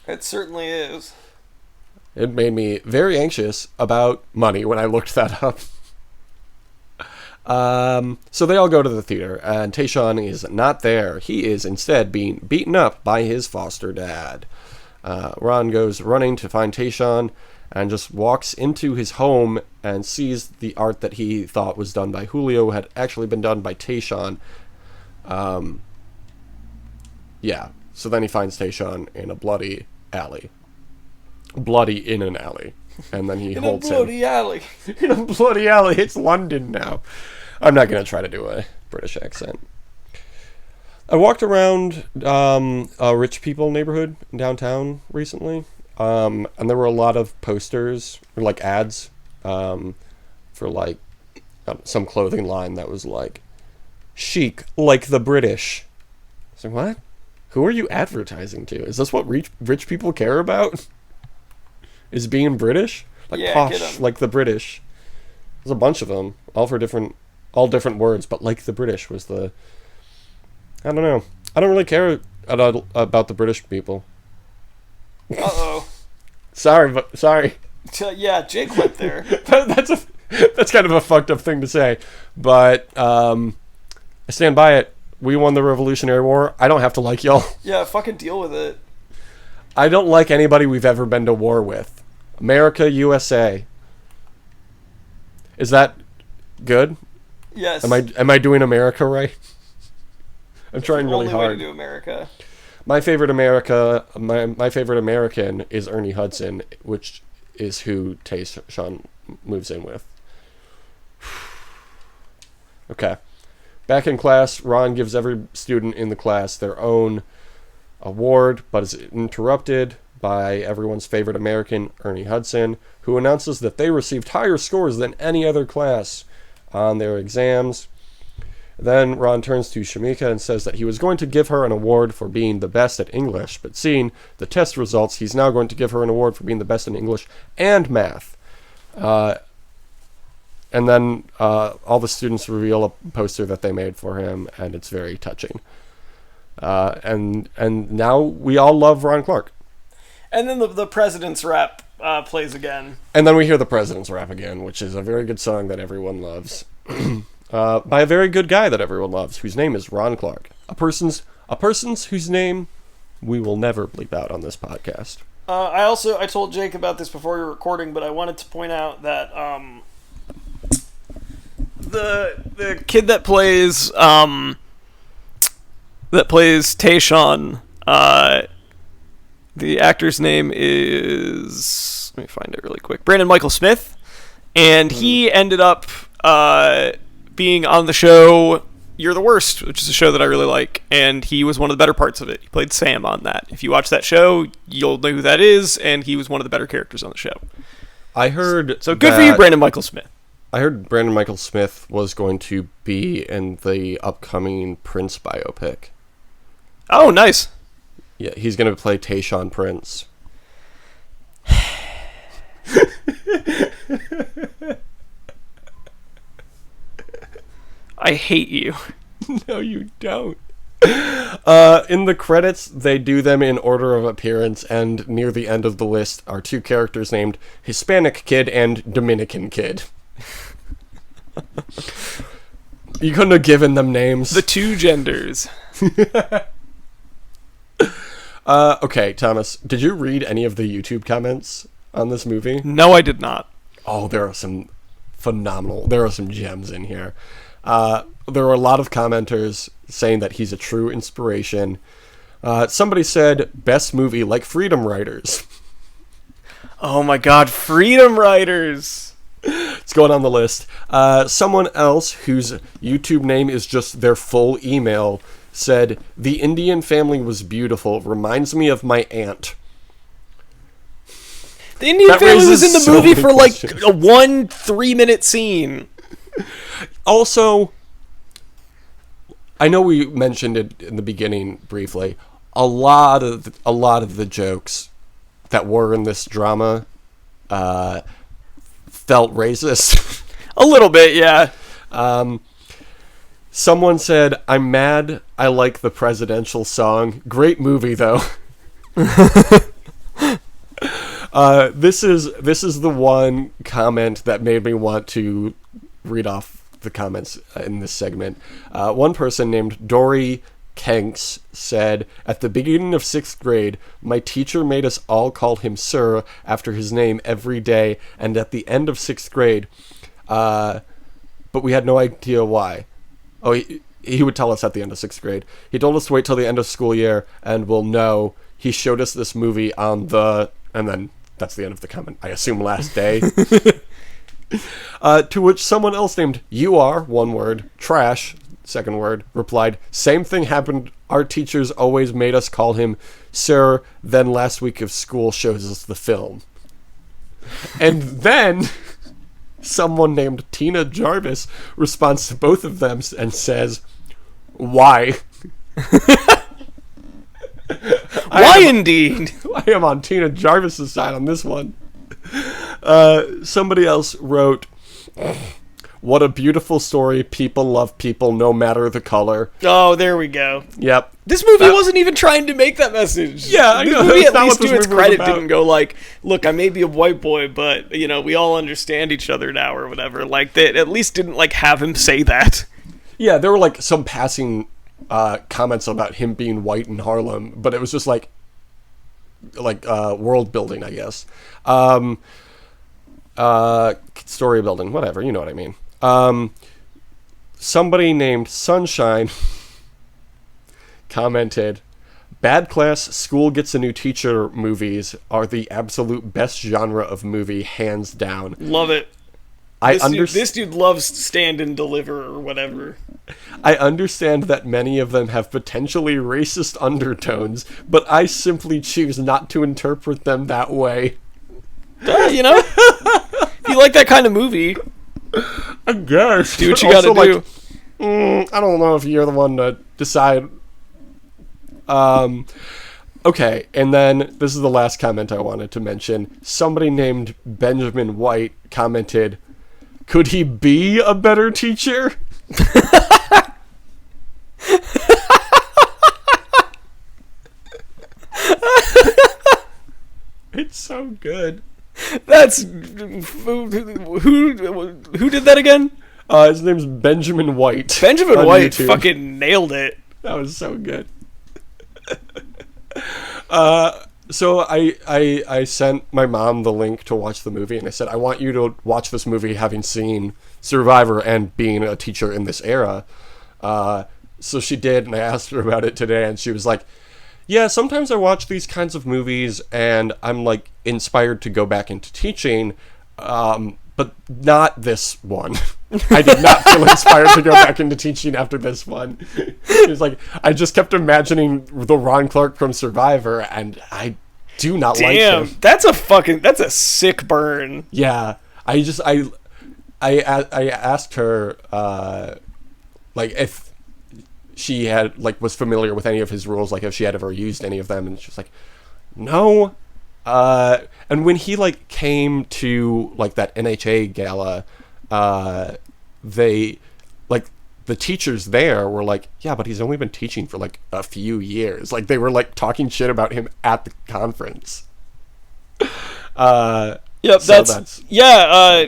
It certainly is. It made me very anxious about money when I looked that up. So they all go to the theater, and Tayshaun is not there. He is instead being beaten up by his foster dad. Ron goes running to find Tayshaun and just walks into his home and sees the art that he thought was done by Julio had actually been done by Tayshaun. Yeah, so then he finds Tayshaun in a bloody alley. Bloody in an alley. And then he holds him. Alley. In a bloody alley. It's London now. I'm not going to try to do a British accent. I walked around a rich people neighborhood in downtown recently. And there were a lot of posters, or like ads, for like some clothing line that was like, chic, like the British. I was like, what? Who are you advertising to? Is this what rich people care about? Is being British? Like Yeah, posh, like the British. There's a bunch of them, all different words, but like the British was the... I don't know. I don't really care about the British people. Uh-oh. Sorry. Yeah, Jake went there. That's kind of a fucked up thing to say, but I stand by it. We won the Revolutionary War. I don't have to like y'all. Yeah, fucking deal with it. I don't like anybody we've ever been to war with. America, USA. Is that good? Yes. Am I doing America right? I'm trying really only hard. way to do America. My favorite American is Ernie Hudson, which is who Tayshaun moves in with. Okay. Back in class, Ron gives every student in the class their own award, but is interrupted by everyone's favorite American, Ernie Hudson, who announces that they received higher scores than any other class on their exams. Then Ron turns to Shamika and says that he was going to give her an award for being the best at English, but seeing the test results, he's now going to give her an award for being the best in English and math. And then all the students reveal a poster that they made for him, and it's very touching. And now we all love Ron Clark. And then the President's Rap plays again. And then we hear the President's Rap again, which is a very good song that everyone loves. By a very good guy that everyone loves, whose name is Ron Clark. A person's whose name we will never bleep out on this podcast. I told Jake about this before we were recording, but I wanted to point out that the kid that plays Tayshaun, the actor's name is, let me find it really quick, Brandon Michael Smith, and he ended up being on the show You're the Worst, which is a show that I really like, and he was one of the better parts of it. He played Sam on that. If you watch that show, you'll know who that is, and he was one of the better characters on the show. I heard so good for you, Brandon Michael Smith. I heard Brandon Michael Smith was going to be in the upcoming Prince biopic. Oh, nice. Yeah, he's going to play Tayshaun Prince. I hate you. No, you don't. In the credits, they do them in order of appearance, and near the end of the list are two characters named Hispanic Kid and Dominican Kid. You couldn't have given them names. The two genders. Okay, Thomas, did you read any of the YouTube comments on this movie? No, I did not. Oh, there are some gems in here. There were a lot of commenters saying that he's a true inspiration. Somebody said, best movie like Freedom Writers. Oh my god, Freedom Writers! It's going on the list. Someone else whose YouTube name is just their full email said, "The Indian family was beautiful. Reminds me of my aunt." The Indian That family was raises in the so movie many for like questions. a 1 3-minute scene. Also, I know we mentioned it in the beginning briefly. A lot of the jokes that were in this drama felt racist. A little bit, yeah. Someone said, "I'm mad. I like the presidential song. Great movie, though." This is the one comment that made me want to read off the comments in this segment. One person named Dory Kenks said, "At the beginning of 6th grade, my teacher made us all call him Sir after his name every day, and at the end of 6th grade, but we had no idea why." Oh, he would tell us at the end of 6th grade. "He told us to wait till the end of school year, and we'll know. He showed us this movie on the..." And then that's the end of the comment. I assume last day. To which someone else named "You Are," one word, "Trash," second word, replied, "Same thing happened. Our teachers always made us call him Sir. Then last week of school shows us the film." And then someone named Tina Jarvis responds to both of them and says, "Why?" Why indeed? I am on Tina Jarvis's side on this one. Somebody else wrote, "What a beautiful story. People love people no matter the color." Oh, there we go. Yep. This movie wasn't even trying to make that message. Yeah, I this know. movie, That's at not least what to this its movie was credit, about. didn't go like, "Look, I may be a white boy, but we all understand each other now," or whatever. Like, they at least didn't like have him say that. Yeah, there were like some passing comments about him being white in Harlem, but it was just like world building, I guess. Story building, whatever, you know what I mean. Somebody named Sunshine commented, "Bad Class, School Gets a New Teacher movies are the absolute best genre of movie, hands down." Love it. This dude loves Stand and Deliver or whatever. "I understand that many of them have potentially racist undertones, but I simply choose not to interpret them that way." If you like that kind of movie, I guess. do what you gotta do. I don't know if you're the one to decide. Okay, and then this is the last comment I wanted to mention. Somebody named Benjamin White commented, "Could he be a better teacher?" It's so good. That's who did that again? His name's Benjamin White. Benjamin on White YouTube. fucking nailed it. That was so good. So I sent my mom the link to watch the movie, and I said, "I want you to watch this movie having seen Survivor and being a teacher in this era." So she did, and I asked her about it today, and she was like, "Yeah, sometimes I watch these kinds of movies, and I'm like inspired to go back into teaching, but not this one." I did not feel inspired to go back into teaching after this one. It was like, I just kept imagining the Ron Clark from Survivor, and I do not like him. Damn, that's a sick burn. Yeah, I asked her, like, if she had, like, was familiar with any of his rules, like, if she had ever used any of them, and she's like, no. And when he, like, came to, like, that NHA gala, they, like, the teachers there were like, "Yeah, but he's only been teaching for like a few years." Like, they were like talking shit about him at the conference. Yep, so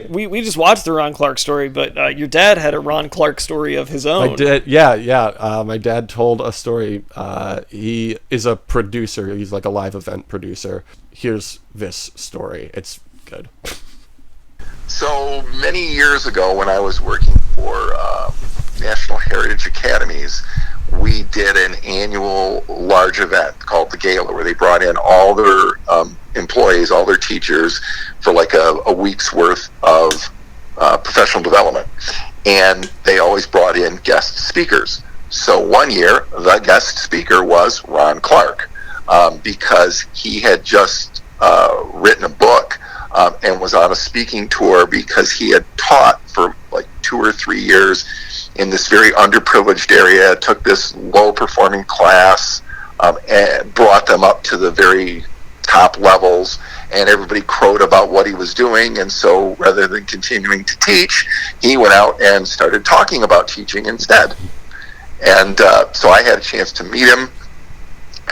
we just watched the Ron Clark story, but your dad had a Ron Clark story of his own. my dad. Yeah. My dad told a story. He is a producer. He's like a live event producer. Here's this story. It's good. So many years ago, when I was working for National Heritage Academies, we did an annual large event called the Gala, where they brought in all their employees, all their teachers, for like a week's worth of professional development. And they always brought in guest speakers. So one year, the guest speaker was Ron Clark, because he had just written a book and was on a speaking tour because he had taught for like 2 or 3 years in this very underprivileged area, took this low-performing class and brought them up to the very top levels, and everybody crowed about what he was doing. And so rather than continuing to teach, he went out and started talking about teaching instead. And so I had a chance to meet him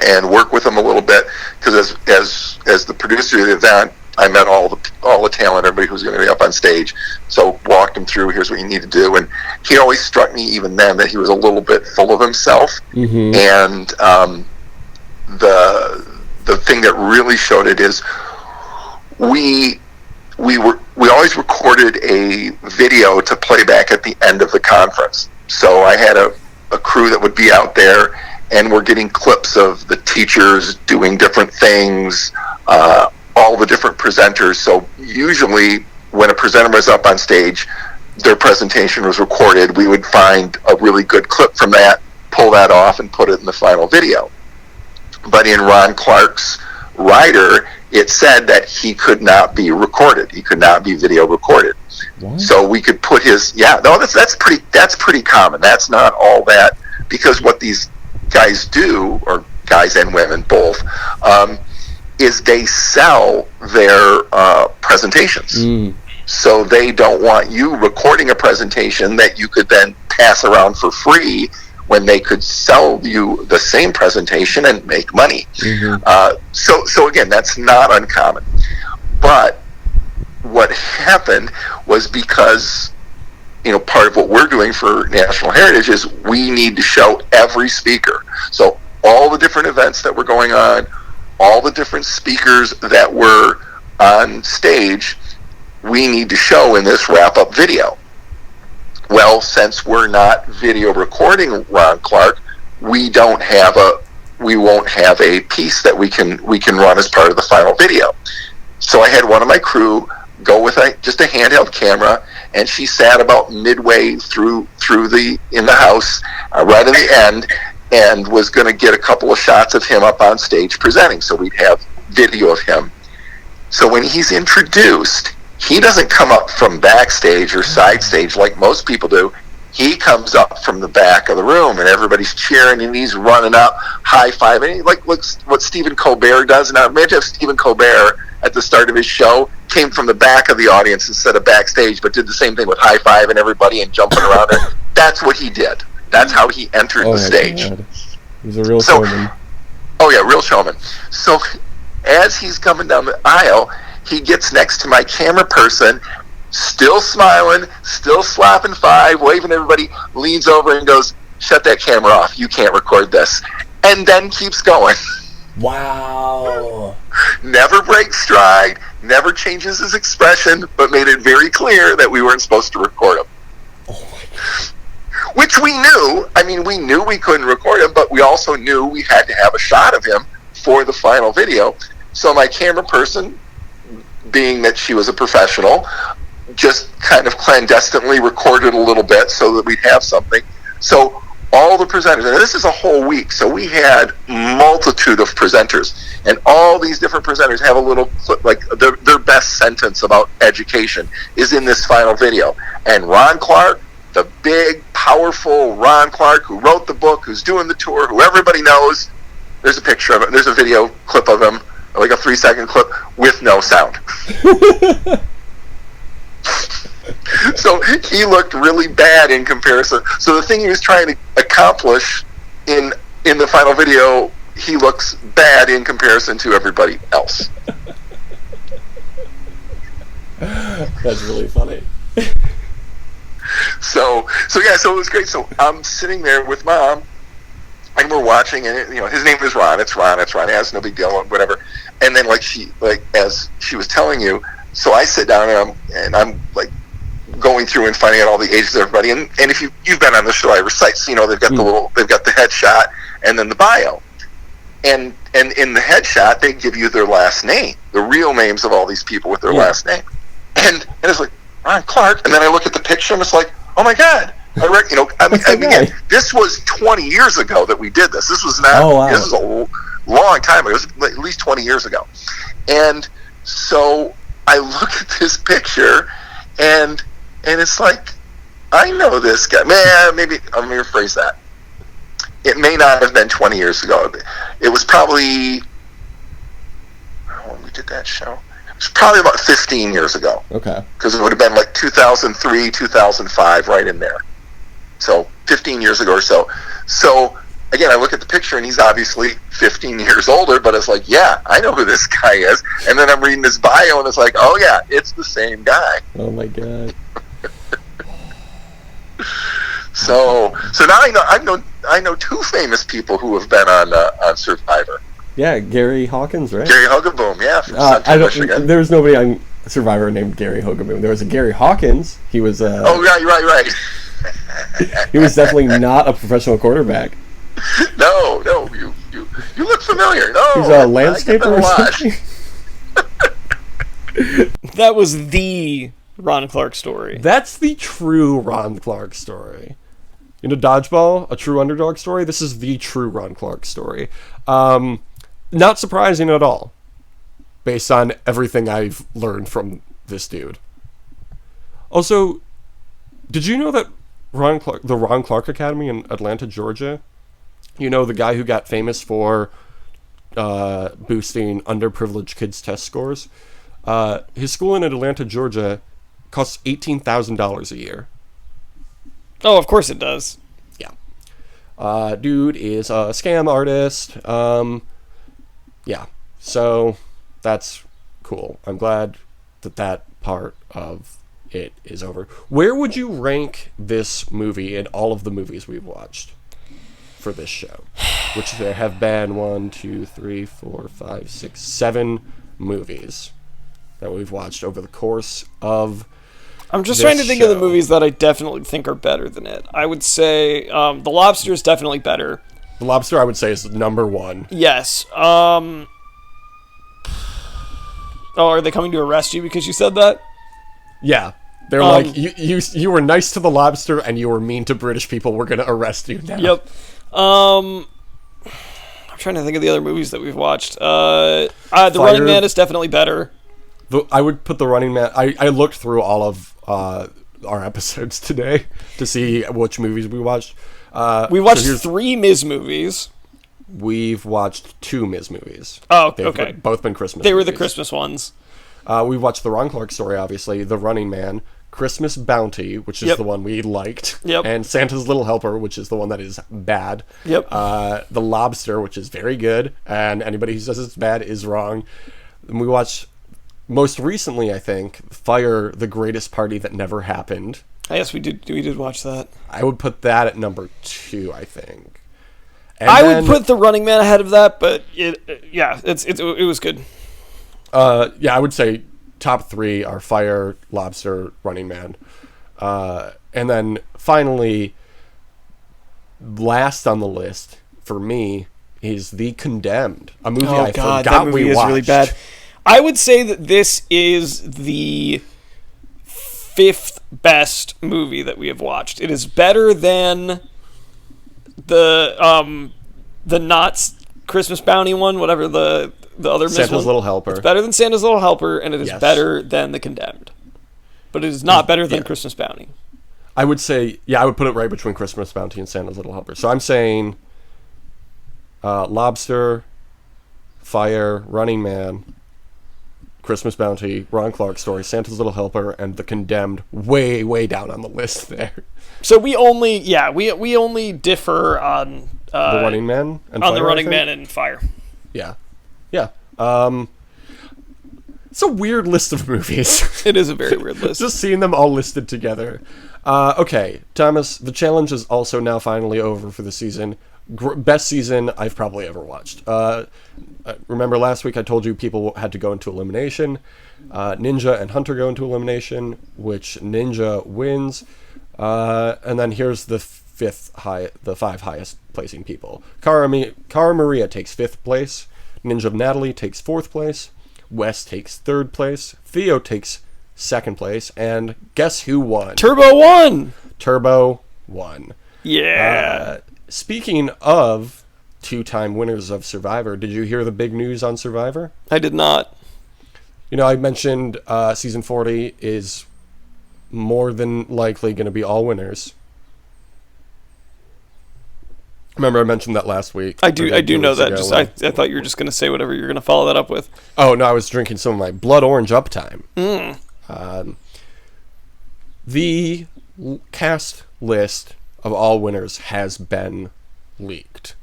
and work with him a little bit, because as the producer of the event, I met all the talent, everybody who's going to be up on stage. So walked him through, here's what you need to do. And he always struck me even then that he was a little bit full of himself. Mm-hmm. And the thing that really showed it is we always recorded a video to play back at the end of the conference. So I had a crew that would be out there, and we're getting clips of the teachers doing different things, all the different presenters. So usually when a presenter was up on stage, their presentation was recorded. We would find a really good clip from that, pull that off, and put it in the final video. But in Ron Clark's rider, it said that he could not be recorded. He could not be video recorded. What? So we could put his that's pretty common. That's not all that, because what these guys do, or guys and women both, is they sell their presentations. Mm. So they don't want you recording a presentation that you could then pass around for free, when they could sell you the same presentation and make money. Mm-hmm. So again, that's not uncommon. But what happened was, because part of what we're doing for National Heritage is we need to show every speaker. So all the different events that were going on, all the different speakers that were on stage, we need to show in this wrap-up video. Well, since we're not video recording Ron Clark, we won't have a piece that we can run as part of the final video. So I had one of my crew go with just a handheld camera, and she sat about midway through in the house, right at the end, and was going to get a couple of shots of him up on stage presenting. So we'd have video of him. So when he's introduced, he doesn't come up from backstage or side stage like most people do. He comes up from the back of the room, and everybody's cheering, and he's running up, high-fiving, like what Stephen Colbert does. Now, imagine if Stephen Colbert, at the start of his show, came from the back of the audience instead of backstage, but did the same thing with high-fiving everybody and jumping around it. That's what he did. That's how he entered the stage. God. He's a real showman. Oh, yeah, real showman. So as he's coming down the aisle, he gets next to my camera person, still smiling, still slapping five, waving at everybody, leans over and goes, "Shut that camera off. You can't record this." And then keeps going. Wow. Never breaks stride, never changes his expression, but made it very clear that we weren't supposed to record him. Oh my God. Which we knew. I mean, we knew we couldn't record him, but we also knew we had to have a shot of him for the final video. So my camera person, being that she was a professional, just kind of clandestinely recorded a little bit so that we'd have something. So all the presenters, and this is a whole week, so we had multitude of presenters, and all these different presenters have a little clip, like their best sentence about education is in this final video. And Ron Clark, the big, powerful Ron Clark, who wrote the book, who's doing the tour, who everybody knows, there's a picture of him, there's a video clip of him, like a 3-second clip with no sound. So he looked really bad in comparison. So the thing he was trying to accomplish in the final video, he looks bad in comparison to everybody else. That's really funny. So it was great. So I'm sitting there with Mom, and we're watching, and his name is Ron. It's Ron. It's no big deal, whatever. And then as she was telling you, so I sit down and I'm like going through and finding out all the ages of everybody. And if you've been on the show, I recite, they've got they've got the headshot and then the bio. And in the headshot, they give you their last name, the real names of all these people with their last name. And it's like, Ron Clark. And then I look at the picture and it's like, oh my God, Again, this was 20 years ago that we did this. This was not. Oh, wow. This was a long time ago. It was at least 20 years ago, and so I look at this picture, and it's like, I know this guy. Man, maybe I'm going to rephrase that. It may not have been 20 years ago. It was probably when we did that show. It was probably about 15 years ago. Okay. Because it would have been like 2003, 2005, right in there. So 15 years ago or so. So again, I look at the picture, and he's obviously 15 years older, but it's like, yeah, I know who this guy is. And then I'm reading his bio, and it's like, oh yeah, it's the same guy. Oh my god. So now I know two famous people who have been on Survivor. Yeah, Gary Hawkins, right? Gary Huggaboom, yeah, from Central Michigan. There was nobody on Survivor named Gary Hoggaboom. There was a Gary Hawkins. He was. Oh, right. He was definitely not a professional quarterback. No, you look familiar. No, He's a landscaper or something. That was the Ron Clark story. That's the true Ron Clark story. You know, Dodgeball, a true underdog story. This is the true Ron Clark story. Not surprising at all, based on everything I've learned from this dude. Also, did you know that the Ron Clark Academy in Atlanta, Georgia, you know, the guy who got famous for boosting underprivileged kids' test scores, his school in Atlanta, Georgia, costs $18,000 a year. Oh, of course it does. Yeah. Dude is a scam artist. Yeah. So that's cool. I'm glad that part of it is over. Where would you rank this movie in all of the movies we've watched for this show? Which there have been 7 movies that we've watched over the course of. I'm just trying to think of the movies that I definitely think are better than it. I would say The Lobster is definitely better. The Lobster, I would say, is number one. Yes. Oh, are they coming to arrest you because you said that? Yeah. They're like, you were nice to the Lobster and you were mean to British people. We're going to arrest you now. Yep. I'm trying to think of the other movies that we've watched. The Running Man is definitely better. I would put The Running Man. I looked through all of our episodes today to see which movies we watched. We watched 3 Miz movies. We've watched 2 Miz movies. Oh, okay. Both been Christmas They were movies. the Christmas ones. We watched the Ron Clark story, obviously, The Running Man, Christmas Bounty, which is the one we liked, and Santa's Little Helper, which is the one that is bad. Yep. The Lobster, which is very good, and anybody who says it's bad is wrong. And we watched, most recently, I think, Fire, the Greatest Party That Never Happened. Yes, we did watch that. I would put that at number 2, I think. And I would put The Running Man ahead of that, but it was good. Yeah, I would say top 3 are Fire, Lobster, Running Man. And then finally, last on the list for me is The Condemned, a movie I forgot that movie is watched. really bad. I would say that this is the 5th best movie that we have watched. It is better than the Knott's Christmas Bounty one, whatever the other Miz Santa's one. Little Helper. It's better than Santa's Little Helper, and it is better than The Condemned. But it is not better than Christmas Bounty. I would say, I would put it right between Christmas Bounty and Santa's Little Helper. So I'm saying Lobster, Fire, Running Man, Christmas Bounty, Ron Clark story, Santa's Little Helper, and The Condemned way, way down on the list there. So we only differ on The Running Man and on Fire, The Running Man and Fire. Yeah. Yeah. It's a weird list of movies. It is a very weird list. Just seeing them all listed together. Okay, Thomas, the challenge is also now finally over for the season. Best season I've probably ever watched. Remember last week I told you people had to go into elimination. Ninja and Hunter go into elimination, which Ninja wins. And then here's the 5 highest placing people. Cara Maria takes 5th place. Ninja Natalie takes 4th place. Wes takes 3rd place. Theo takes 2nd place. And guess who won? Turbo won! Turbo won. Yeah. Speaking of two-time winners of Survivor, did you hear the big news on Survivor? I did not. You know, I mentioned season 40 is more than likely going to be all winners. Remember, I mentioned that last week. I do know weeks that. ago Just when- I thought you were just going to say whatever you're going to follow that up with. Oh, no, I was drinking some of my Blood Orange Uptime. The cast list of all winners has been leaked.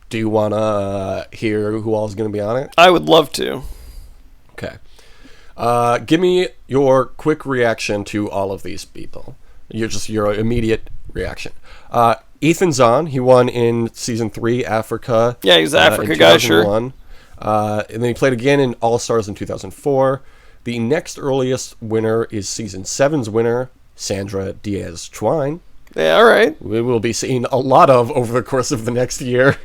Do you want to hear who all is going to be on it? I would love to. Okay. Give me your quick reaction to all of these people. Your immediate reaction. Ethan Zahn, he won in season 3, Africa. Yeah, he's the Africa in guy, sure. 2001. And then he played again in All Stars in 2004. The next earliest winner is season 7's winner, Sandra Diaz-Twine. Yeah, all right. We will be seeing a lot of over the course of the next year.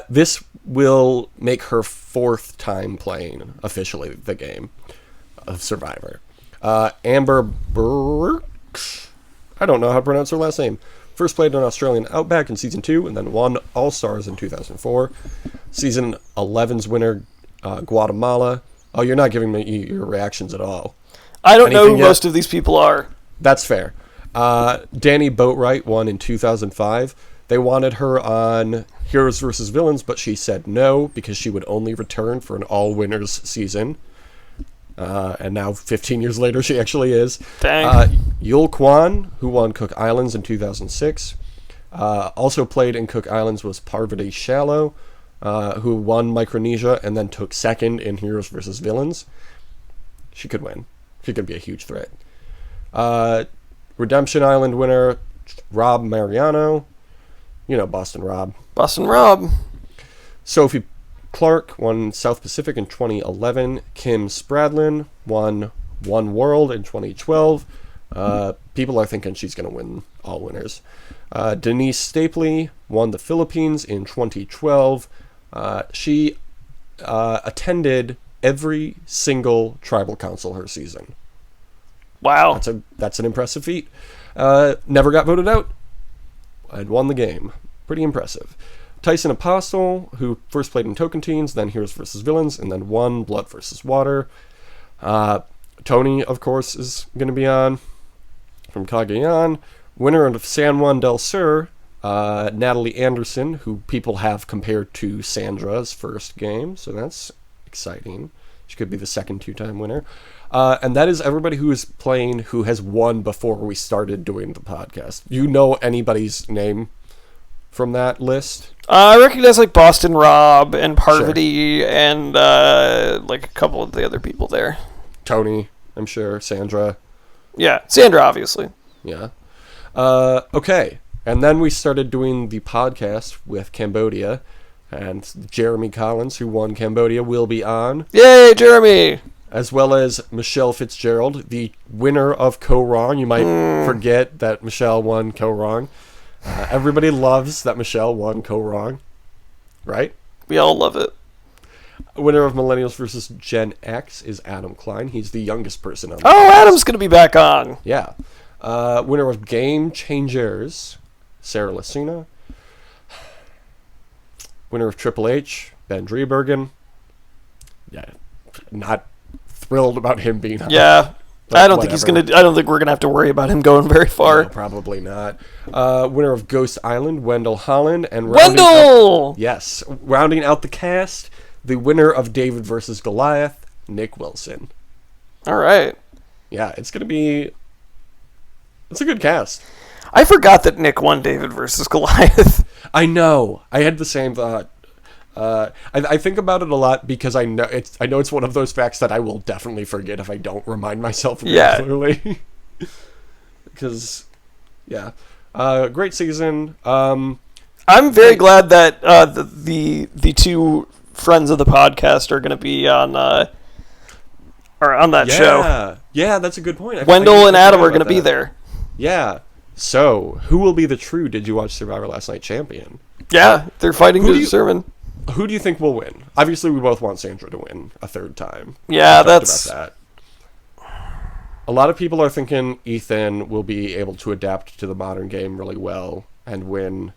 This will make her 4th time playing officially the game of Survivor. Amber Burks, I don't know how to pronounce her last name. First played in Australian Outback in season 2, and then won All Stars in 2004. Season 11's winner, Guatemala. Oh, you're not giving me your reactions at all. I don't know who Anything yet? most of these people are. That's fair. Danny Boatwright won in 2005. They wanted her on Heroes vs. Villains, but she said no because she would only return for an all-winners season. And now, 15 years later, she actually is. Dang. Yul Kwan, who won Cook Islands in 2006. Also played in Cook Islands was Parvati Shallow, who won Micronesia and then took 2nd in Heroes vs. Villains. She could win. She could be a huge threat. Redemption Island winner, Rob Mariano. You know, Boston Rob. Boston Rob. Sophie Clark won South Pacific in 2011. Kim Spradlin won One World in 2012. People are thinking she's going to win all winners. Denise Stapley won the Philippines in 2012. She attended every single tribal council her season. Wow. That's an impressive feat. Never got voted out. I'd won the game. Pretty impressive. Tyson Apostle, who first played in Token Teens, then Heroes vs. Villains, and then won Blood vs. Water. Tony, of course, is going to be on from Cagayan. Winner of San Juan del Sur, Natalie Anderson, who people have compared to Sandra's first game, so that's exciting. She could be the second 2-time winner. And that is everybody who is playing who has won before we started doing the podcast. You know anybody's name from that list? I recognize like Boston Rob and Parvati and like a couple of the other people there. Tony, I'm sure. Sandra. Yeah, Sandra, obviously. Yeah. Okay. And then we started doing the podcast with Cambodia. And Jeremy Collins, who won Cambodia, will be on. Yay, Jeremy! As well as Michelle Fitzgerald, the winner of Co Wrong. You might forget that Michelle won Co Wrong. Everybody loves that Michelle won Co Wrong, right? We all love it. Winner of Millennials versus Gen X is Adam Klein. He's the youngest person on the Oh, podcast. Adam's going to be back on. Yeah. Winner of Game Changers, Sarah Lacina. Winner of Triple H, Ben Driebergen. Yeah, not thrilled about him being on. Yeah. But I don't think he's whatever. going to... I don't think we're going to have to worry about him going very far. No, probably not. Winner of Ghost Island, Wendell Holland. And rounding Wendell! Yes. Rounding out the cast, the winner of David versus Goliath, Nick Wilson. All right. Yeah, it's going to be... It's a good cast. I forgot that Nick won David versus Goliath. I know. I had the same thought. I think about it a lot because I know it's one of those facts that I will definitely forget if I don't remind myself regularly. Because, yeah, great season. I'm very glad that the two friends of the podcast are going to be on that show. Yeah, that's a good point. Wendell and Adam are going going to be there. Yeah. So, who will be the true Did You Watch Survivor Last Night champion? Yeah, they're fighting to determine. Who do you think will win? Obviously, we both want Sandra to win a third time. Yeah, We talked that's... about that. A lot of people are thinking Ethan will be able to adapt to the modern game really well and win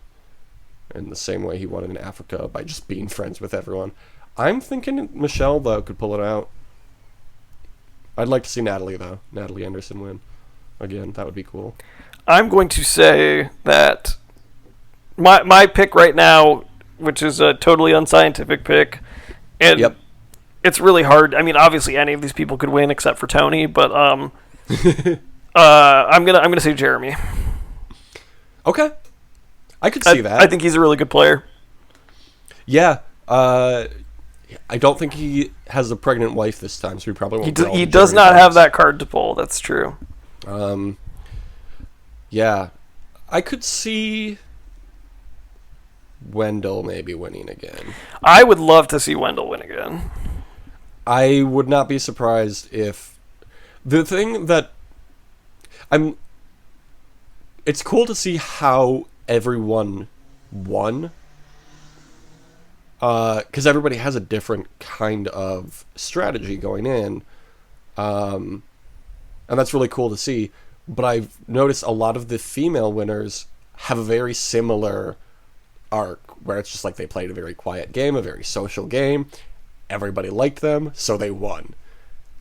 in the same way he won in Africa by just being friends with everyone. I'm thinking Michelle, though, could pull it out. I'd like to see Natalie, though. Natalie Anderson win. Again, that would be cool. I'm going to say that my pick right now, which is a totally unscientific pick, and Yep. it's really hard. I mean, obviously any of these people could win except for Tony, but I'm gonna say Jeremy. Okay. I could see that. I think he's a really good player. Yeah. I don't think he has a pregnant wife this time, so he probably won't. He does not have that card to pull. That's true. Yeah. I could see Wendell maybe winning again. I would love to see Wendell win again. I would not be surprised if the thing that it's cool to see how everyone won. Because everybody has a different kind of strategy going in. And that's really cool to see. But I've noticed a lot of the female winners have a very similar arc, where it's just like they played a very quiet game, a very social game. Everybody liked them, so they won.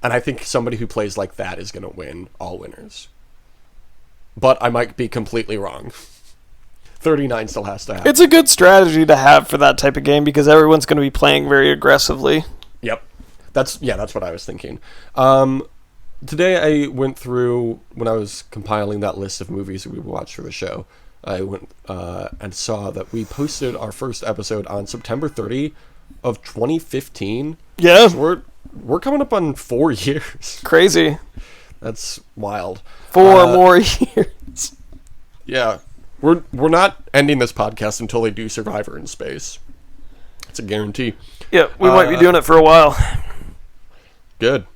And I think somebody who plays like that is going to win all winners. But I might be completely wrong. 39 still has to happen. It's a good strategy to have for that type of game because everyone's going to be playing very aggressively. Yep. That's what I was thinking. Today I went through, when I was compiling that list of movies that we watched for the show, I went and saw that we posted our first episode on September 30 of 2015. Yeah. So we're coming up on 4 years. Crazy. That's wild. 4 more years. Yeah. We're not ending this podcast until they do Survivor in space. It's a guarantee. Yeah, we might be doing it for a while. Good.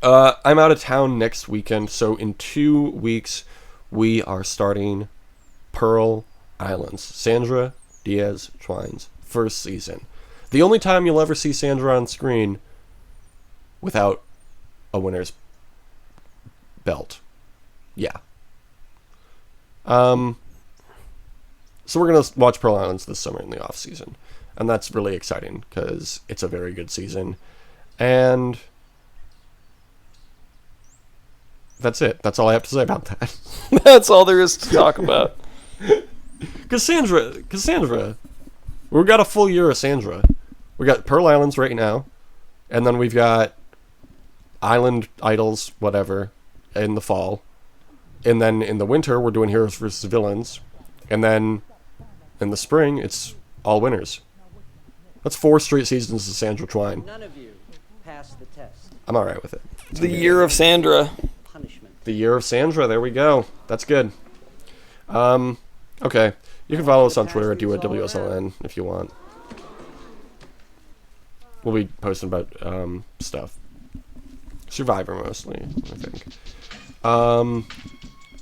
I'm out of town next weekend, so in 2 weeks we are starting Pearl Islands. Sandra Diaz Twine's first season. The only time you'll ever see Sandra on screen without a winner's belt. Yeah. So we're going to watch Pearl Islands this summer in the off season. And that's really exciting because it's a very good season. And that's it. That's all I have to say about that. That's all there is to talk about. Cassandra, we've got a full year of Sandra. We got Pearl Islands right now. And then we've got Island Idols, whatever, in the fall. And then in the winter, we're doing Heroes vs. Villains. And then in the spring, it's all winners. That's 4 straight seasons of Sandra Twine. None of you passed the test. I'm alright with it. The year of Sandra. Punishment. The year of Sandra, there we go. That's good. Okay. You can follow us on Twitter at DuaWSLN if you want. We'll be posting about stuff. Survivor mostly, I think.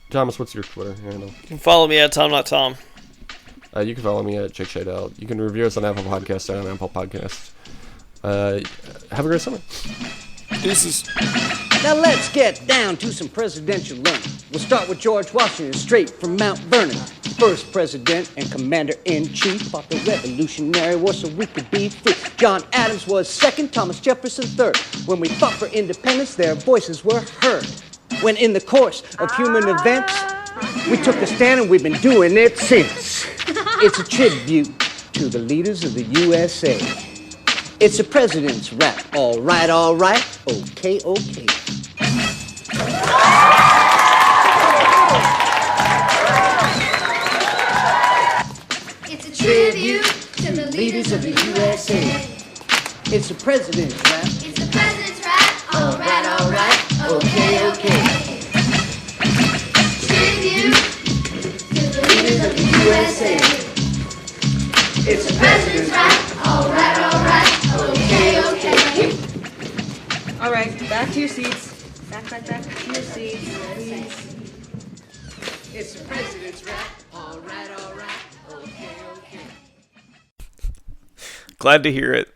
Thomas, what's your Twitter handle? You can follow me at Tom Not Tom. You can follow me at Jake Shadell. You can review us on Apple Podcasts and on Apple Podcasts. Have a great summer. Deuces. Now let's get down to some presidential learning. We'll start with George Washington, straight from Mount Vernon. First president and commander-in-chief fought the Revolutionary War so we could be free. John Adams was second, Thomas Jefferson third. When we fought for independence, their voices were heard. When in the course of human events, we took a stand and we've been doing it since. It's a tribute to the leaders of the USA. It's a president's rap. All right, okay, okay. It's a tribute to the leaders of the USA. It's a president's rap. It's the president's rap. All right, okay, okay. Tribute to the leaders of the USA. It's the president's rap. All right, okay, okay. All right, back to your seats. Back to your seats, please. It's the president's rap. All right, okay, okay. Glad to hear it.